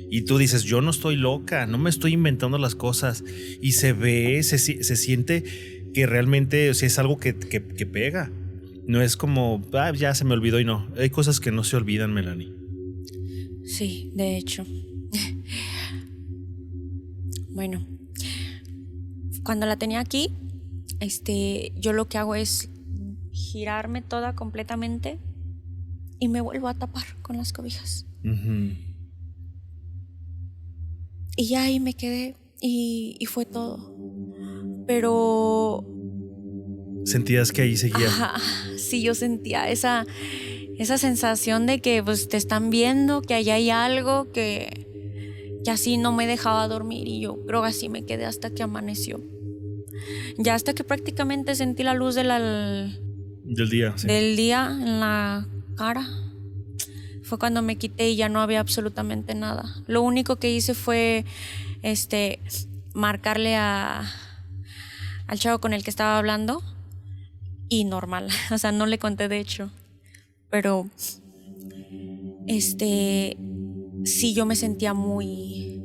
Y tú dices, yo no estoy loca, no me estoy inventando las cosas. Y se ve, se siente que realmente, o sea, es algo que pega. No es como, ya se me olvidó. Y no, hay cosas que no se olvidan, Melanie. Sí, de hecho. Bueno, cuando la tenía aquí, yo lo que hago es girarme toda completamente y me vuelvo a tapar con las cobijas. Uh-huh. Y ya ahí me quedé y fue todo. Pero... ¿sentías que ahí seguía? Ajá, sí, yo sentía esa sensación de que pues te están viendo, que allá hay algo, que así no me dejaba dormir, y yo creo que así me quedé hasta que amaneció. Ya hasta que prácticamente sentí la luz del día, sí. Del día en la cara. Fue cuando me quité y ya no había absolutamente nada. Lo único que hice fue marcarle al chavo con el que estaba hablando, y normal, o sea, no le conté de hecho. Pero sí, yo me sentía muy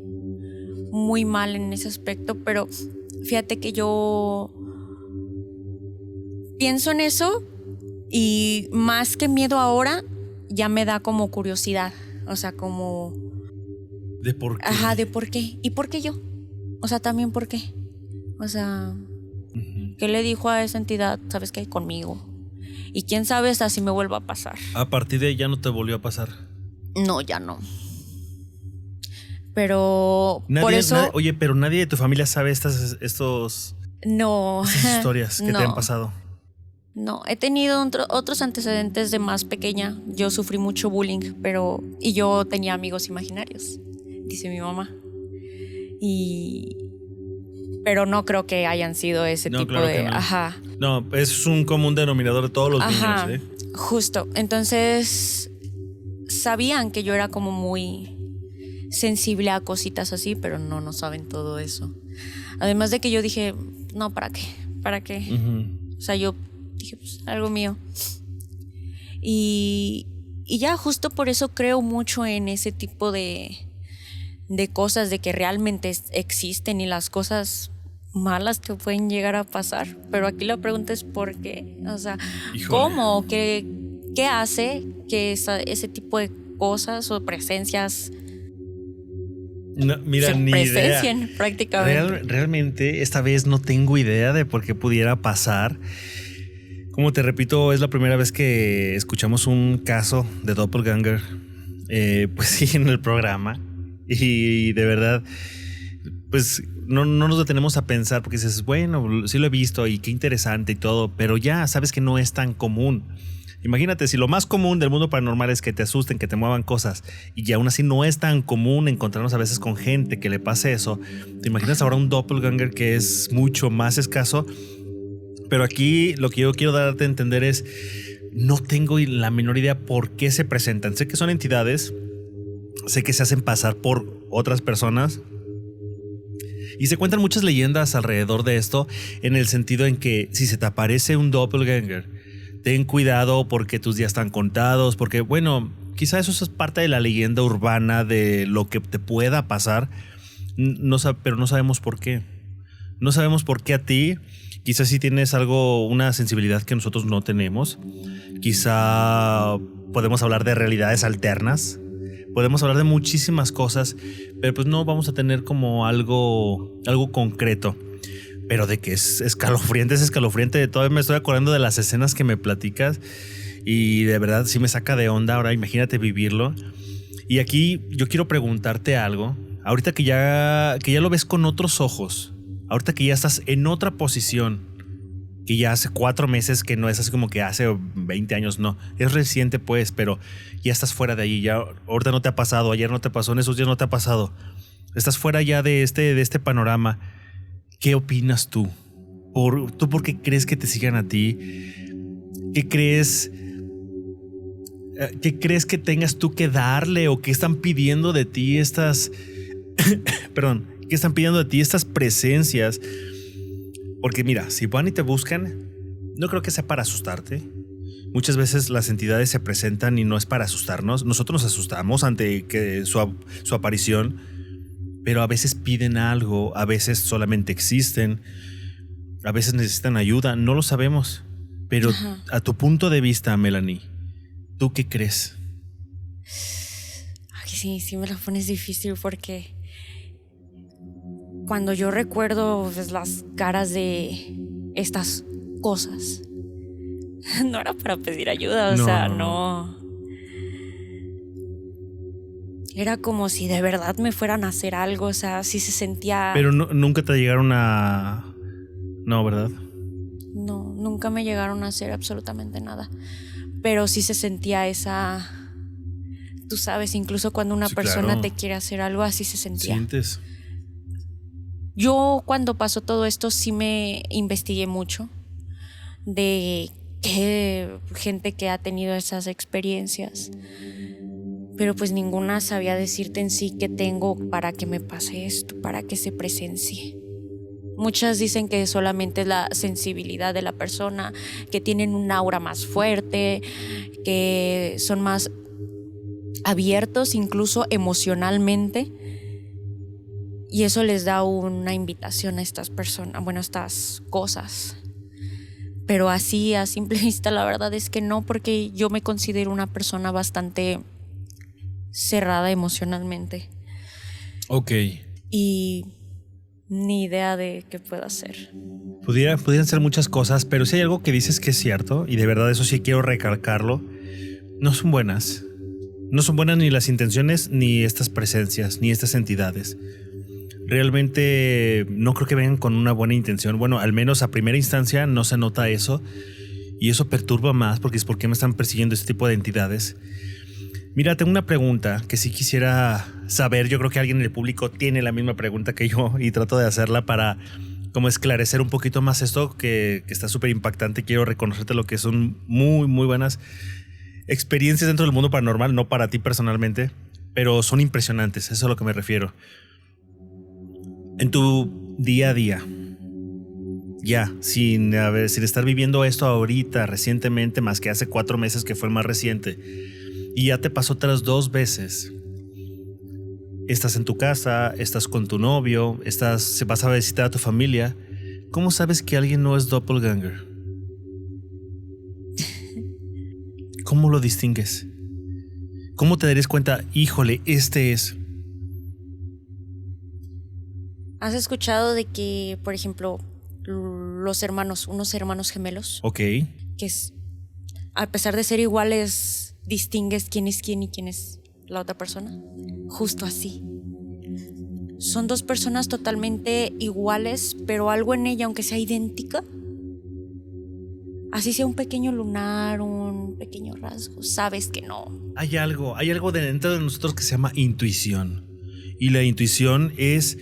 muy mal en ese aspecto, pero fíjate que yo pienso en eso y más que miedo ahora ya me da como curiosidad, o sea, como ¿de por qué? Ajá, de por qué. ¿Y por qué yo? O sea, también por qué. O sea, uh-huh. ¿Qué le dijo a esa entidad? ¿Sabes qué? Conmigo. Y quién sabe hasta si me vuelva a pasar. A partir de ahí ya no te volvió a pasar. No, ya no. Pero por eso... Oye, pero nadie de tu familia sabe estas historias que te han pasado. No, he tenido otros antecedentes de más pequeña. Yo sufrí mucho bullying, y yo tenía amigos imaginarios, dice mi mamá. Pero no creo que hayan sido ese tipo claro de... No. Ajá. No, es un común denominador de todos los niños, ¿eh? Justo. Entonces, sabían que yo era como muy sensible a cositas así, pero no saben todo eso. Además de que yo dije, no, ¿para qué? ¿Para qué? Uh-huh. O sea, yo dije, pues, algo mío. Y ya justo por eso creo mucho en ese tipo de cosas, de que realmente existen, y las cosas malas que pueden llegar a pasar. Pero aquí la pregunta es ¿por qué? O sea, híjole, ¿cómo? ¿Qué hace que ese tipo de cosas o presencias No, mira, se ni idea. presencien prácticamente. Realmente esta vez no tengo idea de por qué pudiera pasar. Como te repito, es la primera vez que escuchamos un caso de doppelganger, pues sí, en el programa. Y de verdad, pues no nos detenemos a pensar porque dices, bueno, sí lo he visto y qué interesante y todo, pero ya sabes que no es tan común. Imagínate, si lo más común del mundo paranormal es que te asusten, que te muevan cosas, y aún así no es tan común encontrarnos a veces con gente que le pase eso, ¿te imaginas ahora un doppelganger que es mucho más escaso? Pero aquí lo que yo quiero darte a entender es, no tengo la menor idea por qué se presentan. Sé que son entidades, sé que se hacen pasar por otras personas, y se cuentan muchas leyendas alrededor de esto, en el sentido en que si se te aparece un doppelganger, ten cuidado porque tus días están contados, porque bueno, quizá eso es parte de la leyenda urbana de lo que te pueda pasar, pero no sabemos por qué. No sabemos por qué a ti. Quizás sí tienes algo, una sensibilidad que nosotros no tenemos. Quizá podemos hablar de realidades alternas. Podemos hablar de muchísimas cosas, pero pues no vamos a tener como algo concreto. Pero de que es escalofriante. Todavía me estoy acordando de las escenas que me platicas y de verdad sí me saca de onda. Ahora imagínate vivirlo. Y aquí yo quiero preguntarte algo. Ahorita que ya lo ves con otros ojos, ahorita que ya estás en otra posición, que ya hace 4 meses, que no es así como que hace 20 años, no, es reciente pues, pero ya estás fuera de ahí, ya ahorita no te ha pasado, ayer no te pasó, en esos días no te ha pasado, estás fuera ya de este panorama. ¿Qué opinas tú? ¿Tú por qué crees que te sigan a ti? ¿Qué crees que tengas tú que darle o qué están pidiendo de ti estas perdón, qué están pidiendo de ti estas presencias? Porque mira, si van y te buscan, no creo que sea para asustarte. Muchas veces las entidades se presentan y no es para asustarnos. Nosotros nos asustamos ante su aparición, pero a veces piden algo, a veces solamente existen, a veces necesitan ayuda, no lo sabemos. Pero a tu punto de vista, Melanie, ¿tú qué crees? Ay, sí me la pones difícil porque cuando yo recuerdo pues, las caras de estas cosas, no era para pedir ayuda, o sea, no. Era como si de verdad me fueran a hacer algo, o sea, sí se sentía... Pero nunca te llegaron a... No, ¿verdad? No, nunca me llegaron a hacer absolutamente nada. Pero sí se sentía esa... Tú sabes, incluso cuando una persona claro. te quiere hacer algo, así se sentía. ¿Sientes? Yo cuando pasó todo esto sí me investigué mucho de qué gente que ha tenido esas experiencias, pero pues ninguna sabía decirte en sí qué tengo para que me pase esto, para que se presencie. Muchas dicen que solamente es la sensibilidad de la persona, que tienen un aura más fuerte, que son más abiertos incluso emocionalmente, y eso les da una invitación a estas personas, bueno, a estas cosas. Pero así a simple vista la verdad es que no, porque yo me considero una persona bastante cerrada emocionalmente. Ok. Y ni idea de qué puedo hacer. Pudieran ser muchas cosas, pero si hay algo que dices que es cierto, y de verdad eso sí quiero recalcarlo, no son buenas. No son buenas ni las intenciones, ni estas presencias, ni estas entidades. Realmente no creo que vengan con una buena intención. Bueno, al menos a primera instancia no se nota eso. Y eso perturba más porque es porque me están persiguiendo este tipo de entidades. Mira, tengo una pregunta que sí quisiera saber. Yo creo que alguien en el público tiene la misma pregunta que yo y trato de hacerla para como esclarecer un poquito más esto que está súper impactante. Quiero reconocerte lo que son muy, muy buenas experiencias dentro del mundo paranormal, no para ti personalmente, pero son impresionantes, eso es a lo que me refiero. En tu día a día, ya, sin estar viviendo esto ahorita, recientemente, más que hace 4 meses que fue el más reciente, y ya te pasó otras 2 veces. Estás en tu casa, estás con tu novio, vas a visitar a tu familia. ¿Cómo sabes que alguien no es doppelganger? ¿Cómo lo distingues? ¿Cómo te darías cuenta, híjole, este es? ¿Has escuchado de que, por ejemplo, unos hermanos gemelos, Ok. que a pesar de ser iguales, distingues quién es quién y quién es la otra persona? Justo así. Son dos personas totalmente iguales, pero algo en ella, aunque sea idéntica, así sea un pequeño lunar, un pequeño rasgo, sabes que no. Hay algo dentro de nosotros que se llama intuición. Y la intuición es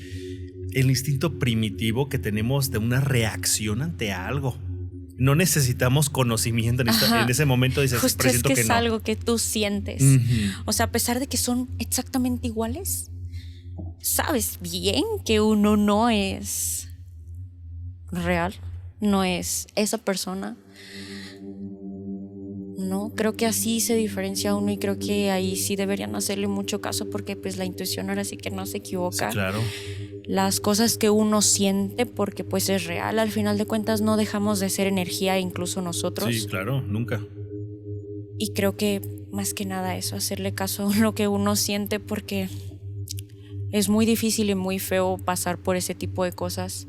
el instinto primitivo que tenemos de una reacción ante algo. No necesitamos conocimiento en ese momento. Dices, justo es que es no. algo que tú sientes. O sea, a pesar de que son exactamente iguales, sabes bien que uno no es real, no es esa persona. No, creo que así se diferencia uno y creo que ahí sí deberían hacerle mucho caso porque pues la intuición ahora sí que no se equivoca. Sí, claro. Las cosas que uno siente porque pues es real, al final de cuentas no dejamos de ser energía incluso nosotros. Sí, claro, nunca. Y creo que más que nada eso, hacerle caso a lo que uno siente porque es muy difícil y muy feo pasar por ese tipo de cosas.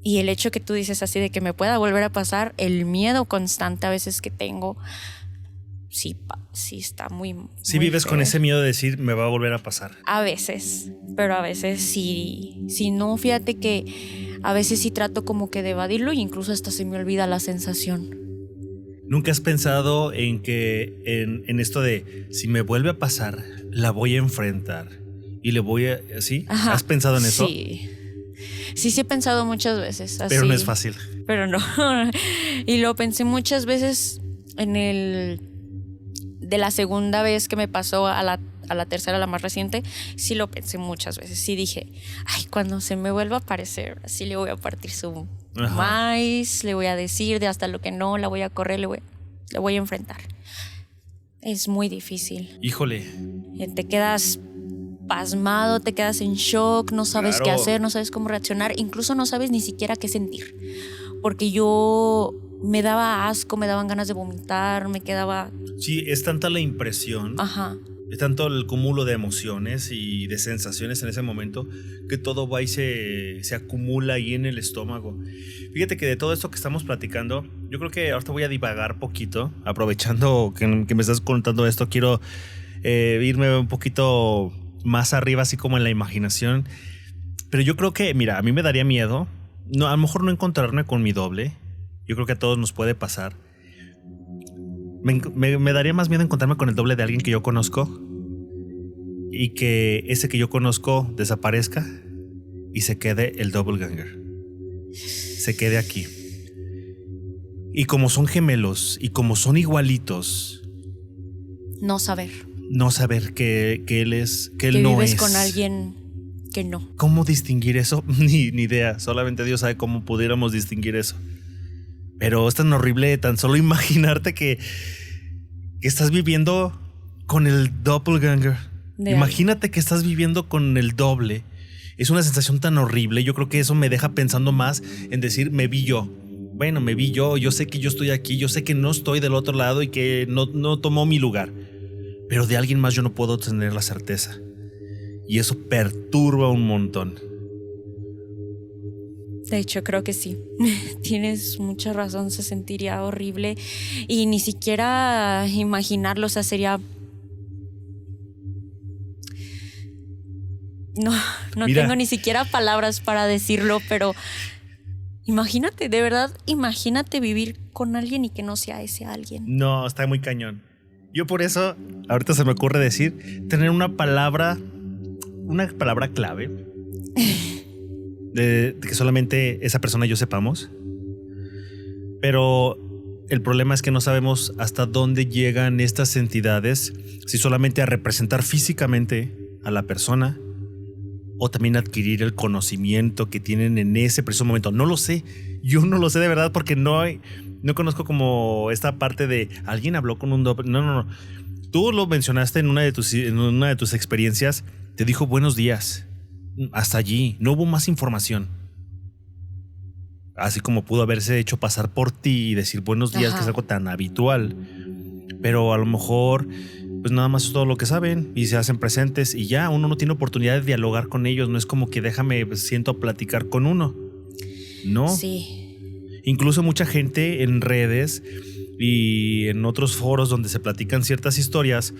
Y el hecho que tú dices así de que me pueda volver a pasar, el miedo constante a veces que tengo, sí está muy Sí muy vives feo. con ese miedo de decir, me va a volver a pasar. A veces, pero a veces sí. Si no, fíjate que a veces sí trato como que de evadirlo y incluso hasta se me olvida la sensación. ¿Nunca has pensado en que en esto de si me vuelve a pasar, la voy a enfrentar y le voy a... ¿Sí? Ajá, ¿Has pensado en eso? Sí. Sí he pensado muchas veces. Así, Pero no es fácil. Pero no. Y lo pensé muchas veces de la segunda vez que me pasó a la tercera, la más reciente, sí lo pensé muchas veces. Sí dije, ay, cuando se me vuelva a aparecer, así le voy a partir su maíz, le voy a decir de hasta lo que no, la voy a correr, le voy a enfrentar. Es muy difícil. Híjole. Te quedas pasmado, te quedas en shock, no sabes Claro. qué hacer, no sabes cómo reaccionar, incluso no sabes ni siquiera qué sentir. Porque yo me daba asco, me daban ganas de vomitar, me quedaba... Sí, es tanta la impresión, Ajá. es tanto el cúmulo de emociones y de sensaciones en ese momento que todo va y se acumula ahí en el estómago. Fíjate que de todo esto que estamos platicando, yo creo que ahorita voy a divagar poquito, aprovechando que me estás contando esto, quiero irme un poquito más arriba, así como en la imaginación. Pero yo creo que, mira, a mí me daría miedo, no, a lo mejor no encontrarme con mi doble. Yo creo que a todos nos puede pasar. Me daría más miedo encontrarme con el doble de alguien que yo conozco y que ese que yo conozco desaparezca y se quede el doppelganger. Se quede aquí. Y como son gemelos y como son igualitos, No saber. no saber que él es, que él Que no vives es. con alguien que no. ¿Cómo distinguir eso? Ni idea. Solamente Dios sabe cómo pudiéramos distinguir eso. Pero es tan horrible tan solo imaginarte que estás viviendo con el doppelganger. Imagínate que estás viviendo con el doble. Es una sensación tan horrible. Yo creo que eso me deja pensando más en decir, me vi yo. Bueno, me vi yo sé que yo estoy aquí, yo sé que no estoy del otro lado y que no tomó mi lugar. Pero de alguien más yo no puedo tener la certeza. Y eso perturba un montón. De hecho, creo que sí. Tienes mucha razón, se sentiría horrible. Y ni siquiera imaginarlo, o sea, sería... No Mira, tengo ni siquiera palabras para decirlo, pero imagínate, de verdad, imagínate vivir con alguien y que no sea ese alguien. No, está muy cañón. Yo por eso, ahorita se me ocurre decir, tener una palabra clave de que solamente esa persona y yo sepamos. Pero el problema es que no sabemos hasta dónde llegan estas entidades, si solamente a representar físicamente a la persona o también adquirir el conocimiento que tienen en ese preciso momento. No lo sé, yo no lo sé de verdad porque no conozco como esta parte de alguien habló con un doble. No. Tú lo mencionaste en una de tus experiencias, te dijo buenos días. Hasta allí, no hubo más información. Así como pudo haberse hecho pasar por ti y decir buenos días, que es algo tan habitual. Pero a lo mejor pues nada más es todo lo que saben y se hacen presentes y ya, uno no tiene oportunidad de dialogar con ellos, no es como que déjame, siento a platicar con uno, ¿no? Sí. Incluso mucha gente en redes y en otros foros donde se platican ciertas historias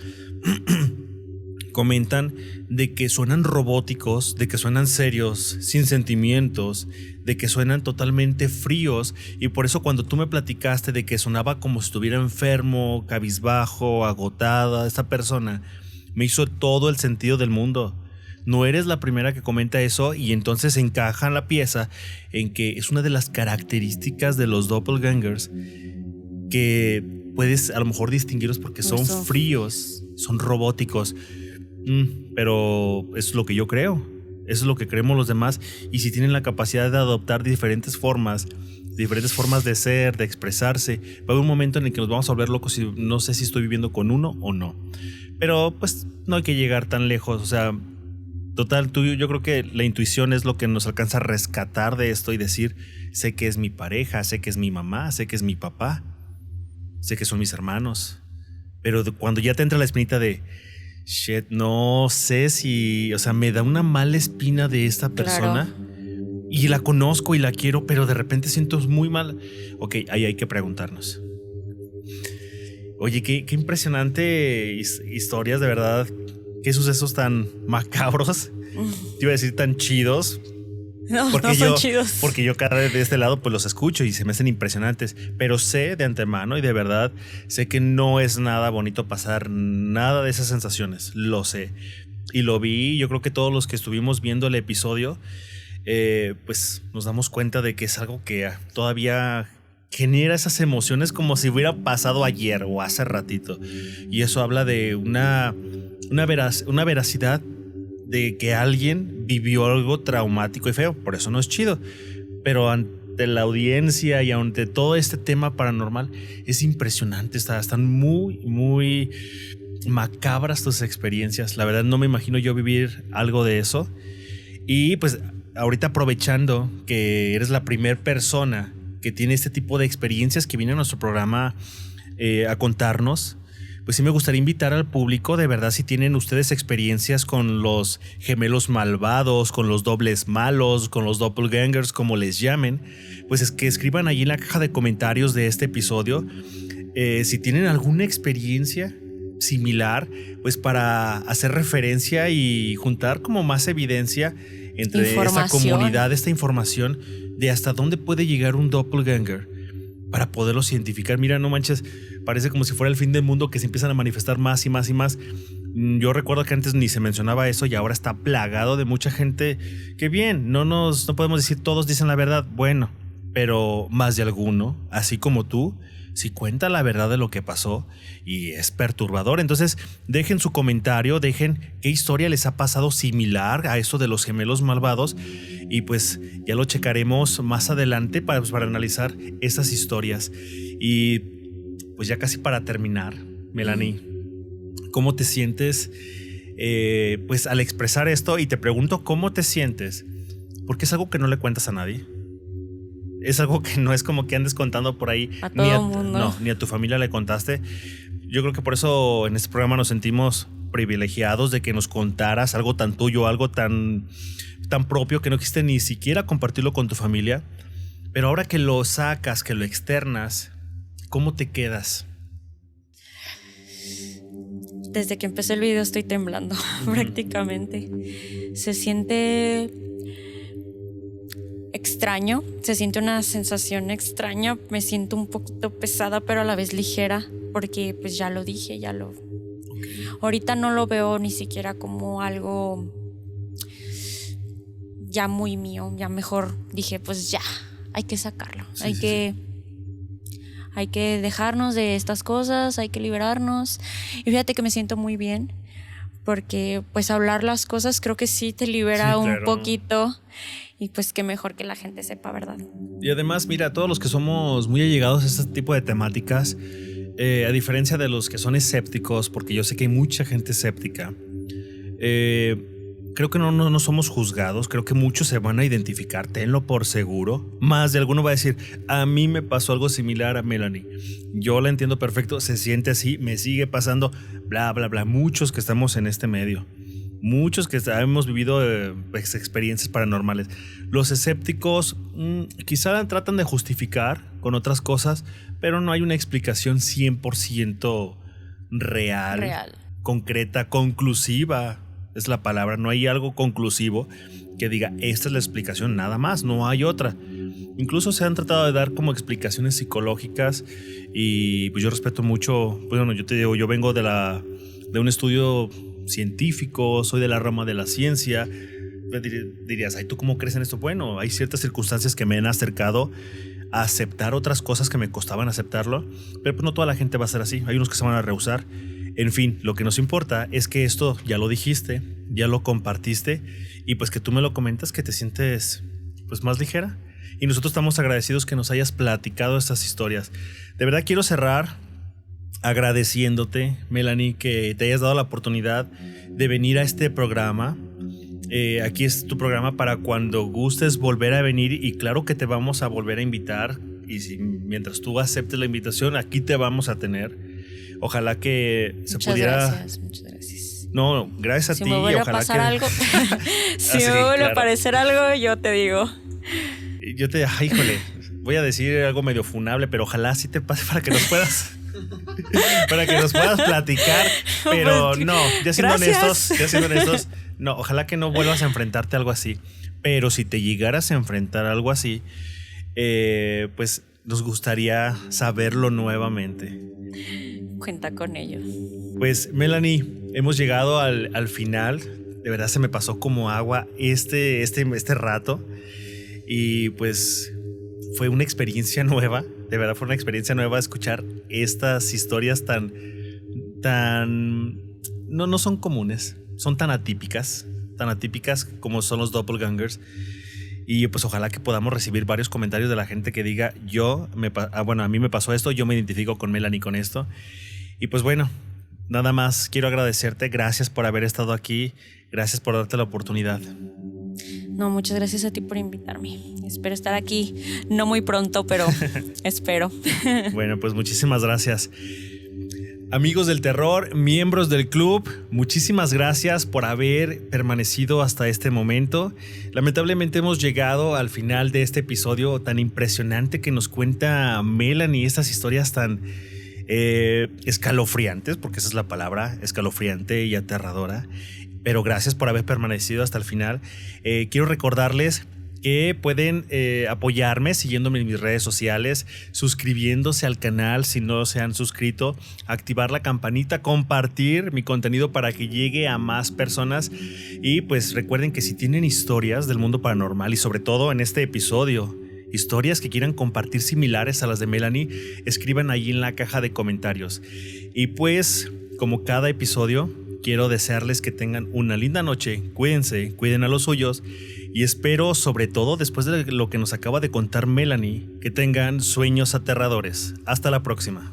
comentan de que suenan robóticos, de que suenan serios, sin sentimientos, de que suenan totalmente fríos, y por eso cuando tú me platicaste de que sonaba como si estuviera enfermo, cabizbajo, agotada, esta persona, me hizo todo el sentido del mundo. No eres la primera que comenta eso, y entonces encaja la pieza en que es una de las características de los doppelgangers que puedes a lo mejor distinguirlos porque son fríos, son robóticos. Pero eso es lo que yo creo, eso es lo que creemos los demás, y si tienen la capacidad de adoptar diferentes formas de ser, de expresarse, va a haber un momento en el que nos vamos a volver locos y no sé si estoy viviendo con uno o no, pero pues no hay que llegar tan lejos, o sea, total, yo creo que la intuición es lo que nos alcanza a rescatar de esto y decir, sé que es mi pareja, sé que es mi mamá, sé que es mi papá, sé que son mis hermanos, pero cuando ya te entra la espinita de shit, no sé si, o sea, me da una mala espina de esta persona, claro, y la conozco y la quiero, pero de repente siento muy mal. Ok, ahí hay que preguntarnos. Oye, qué impresionante historias, de verdad. Qué sucesos tan macabros. Te iba a decir tan chidos. No, no son chidos. Porque yo cada vez de este lado pues los escucho y se me hacen impresionantes, pero sé de antemano y de verdad sé que no es nada bonito pasar nada de esas sensaciones, lo sé y lo vi. Yo creo que todos los que estuvimos viendo el episodio pues nos damos cuenta de que es algo que todavía genera esas emociones como si hubiera pasado ayer o hace ratito, y eso habla de una veracidad de que alguien vivió algo traumático y feo, por eso no es chido, pero ante la audiencia y ante todo este tema paranormal es impresionante, están muy, muy macabras tus experiencias, la verdad no me imagino yo vivir algo de eso. Y pues ahorita aprovechando que eres la primera persona que tiene este tipo de experiencias que viene a nuestro programa a contarnos, pues sí me gustaría invitar al público, de verdad, si tienen ustedes experiencias con los gemelos malvados, con los dobles malos, con los doppelgangers, como les llamen, pues es que escriban allí en la caja de comentarios de este episodio si tienen alguna experiencia similar, pues para hacer referencia y juntar como más evidencia entre esta comunidad, esta información de hasta dónde puede llegar un doppelganger para poderlos identificar. Mira, no manches, parece como si fuera el fin del mundo, que se empiezan a manifestar más y más y más. Yo recuerdo que antes ni se mencionaba eso y ahora está plagado de mucha gente que bien, no podemos decir todos dicen la verdad, bueno, pero más de alguno, así como tú, sí cuenta la verdad de lo que pasó y es perturbador. Entonces dejen su comentario, dejen qué historia les ha pasado similar a eso de los gemelos malvados y pues ya lo checaremos más adelante para analizar esas historias. Y pues ya casi para terminar, Melanie, ¿cómo te sientes pues al expresar esto? Y te pregunto cómo te sientes porque es algo que no le cuentas a nadie. Es algo que no es como que andes contando por ahí. A todo el mundo. No, ni a tu familia le contaste. Yo creo que por eso en este programa nos sentimos privilegiados de que nos contaras algo tan tuyo, algo tan propio que no quisiste ni siquiera compartirlo con tu familia. Pero ahora que lo sacas, que lo externas, ¿cómo te quedas? Desde que empecé el video estoy temblando prácticamente. Se siente extraño, se siente una sensación extraña, me siento un poquito pesada pero a la vez ligera porque pues ya lo dije, ahorita no lo veo ni siquiera como algo ya muy mío, ya mejor dije pues ya, hay que sacarlo, hay que dejarnos de estas cosas, hay que liberarnos. Y fíjate que me siento muy bien porque pues hablar las cosas creo que sí te libera un poquito. Y pues qué mejor que la gente sepa, ¿verdad? Y además, mira, todos los que somos muy allegados a este tipo de temáticas, a diferencia de los que son escépticos, porque yo sé que hay mucha gente escéptica, creo que no somos juzgados, creo que muchos se van a identificar, tenlo por seguro. Más de alguno va a decir, a mí me pasó algo similar a Melanie. Yo la entiendo perfecto, se siente así, me sigue pasando, bla, bla, bla. Muchos que estamos en este medio, muchos que hemos vivido experiencias paranormales. Los escépticos quizá tratan de justificar con otras cosas, pero no hay una explicación 100% real, concreta, conclusiva. Es la palabra, no hay algo conclusivo que diga esta es la explicación, nada más, no hay otra. Incluso se han tratado de dar como explicaciones psicológicas y pues yo respeto mucho, pues bueno, yo te digo, yo vengo de un estudio científico, soy de la rama de la ciencia. Dirías, ay, ¿tú cómo crees en esto? Bueno, hay ciertas circunstancias que me han acercado a aceptar otras cosas que me costaban aceptarlo, pero pues no toda la gente va a ser así, hay unos que se van a rehusar. En fin, lo que nos importa es que esto ya lo dijiste, ya lo compartiste y pues que tú me lo comentas, que te sientes pues más ligera. Y nosotros estamos agradecidos que nos hayas platicado estas historias. De verdad quiero cerrar agradeciéndote, Melanie, que te hayas dado la oportunidad de venir a este programa. Aquí es tu programa para cuando gustes volver a venir y claro que te vamos a volver a invitar y si mientras tú aceptes la invitación aquí te vamos a tener. Ojalá que se pudiera... Muchas gracias. No, gracias a ti. Si me vuelve a pasar algo, si me vuelve a aparecer algo, yo te digo. Yo te... Ay, híjole, voy a decir algo medio funable, pero ojalá sí te pase para que nos puedas... para que nos puedas platicar. Pero no, ya siendo honestos, no, ojalá que no vuelvas a enfrentarte a algo así. Pero si te llegaras a enfrentar a algo así, pues nos gustaría saberlo nuevamente. Cuenta con ello. Pues Melanie, hemos llegado al final. De verdad se me pasó como agua este rato. Y pues fue una experiencia nueva. De verdad fue una experiencia nueva escuchar estas historias no son comunes. Son tan atípicas como son los doppelgangers. Y pues ojalá que podamos recibir varios comentarios de la gente que diga a mí me pasó esto, yo me identifico con Melanie con esto. Y pues bueno, nada más quiero agradecerte, gracias por haber estado aquí, gracias por darte la oportunidad. No, muchas gracias a ti por invitarme. Espero estar aquí, no muy pronto, pero espero. Bueno, pues muchísimas gracias. Amigos del terror, miembros del club, muchísimas gracias por haber permanecido hasta este momento. Lamentablemente hemos llegado al final de este episodio tan impresionante que nos cuenta Melanie, estas historias tan escalofriantes, porque esa es la palabra, escalofriante y aterradora. Pero gracias por haber permanecido hasta el final. Quiero recordarles que pueden apoyarme siguiéndome en mis redes sociales, suscribiéndose al canal si no se han suscrito, activar la campanita, compartir mi contenido para que llegue a más personas y pues recuerden que si tienen historias del mundo paranormal y sobre todo en este episodio, historias que quieran compartir similares a las de Melanie, escriban ahí en la caja de comentarios. Y pues como cada episodio, quiero desearles que tengan una linda noche, cuídense, cuiden a los suyos y espero, sobre todo después de lo que nos acaba de contar Melanie, que tengan sueños aterradores. Hasta la próxima.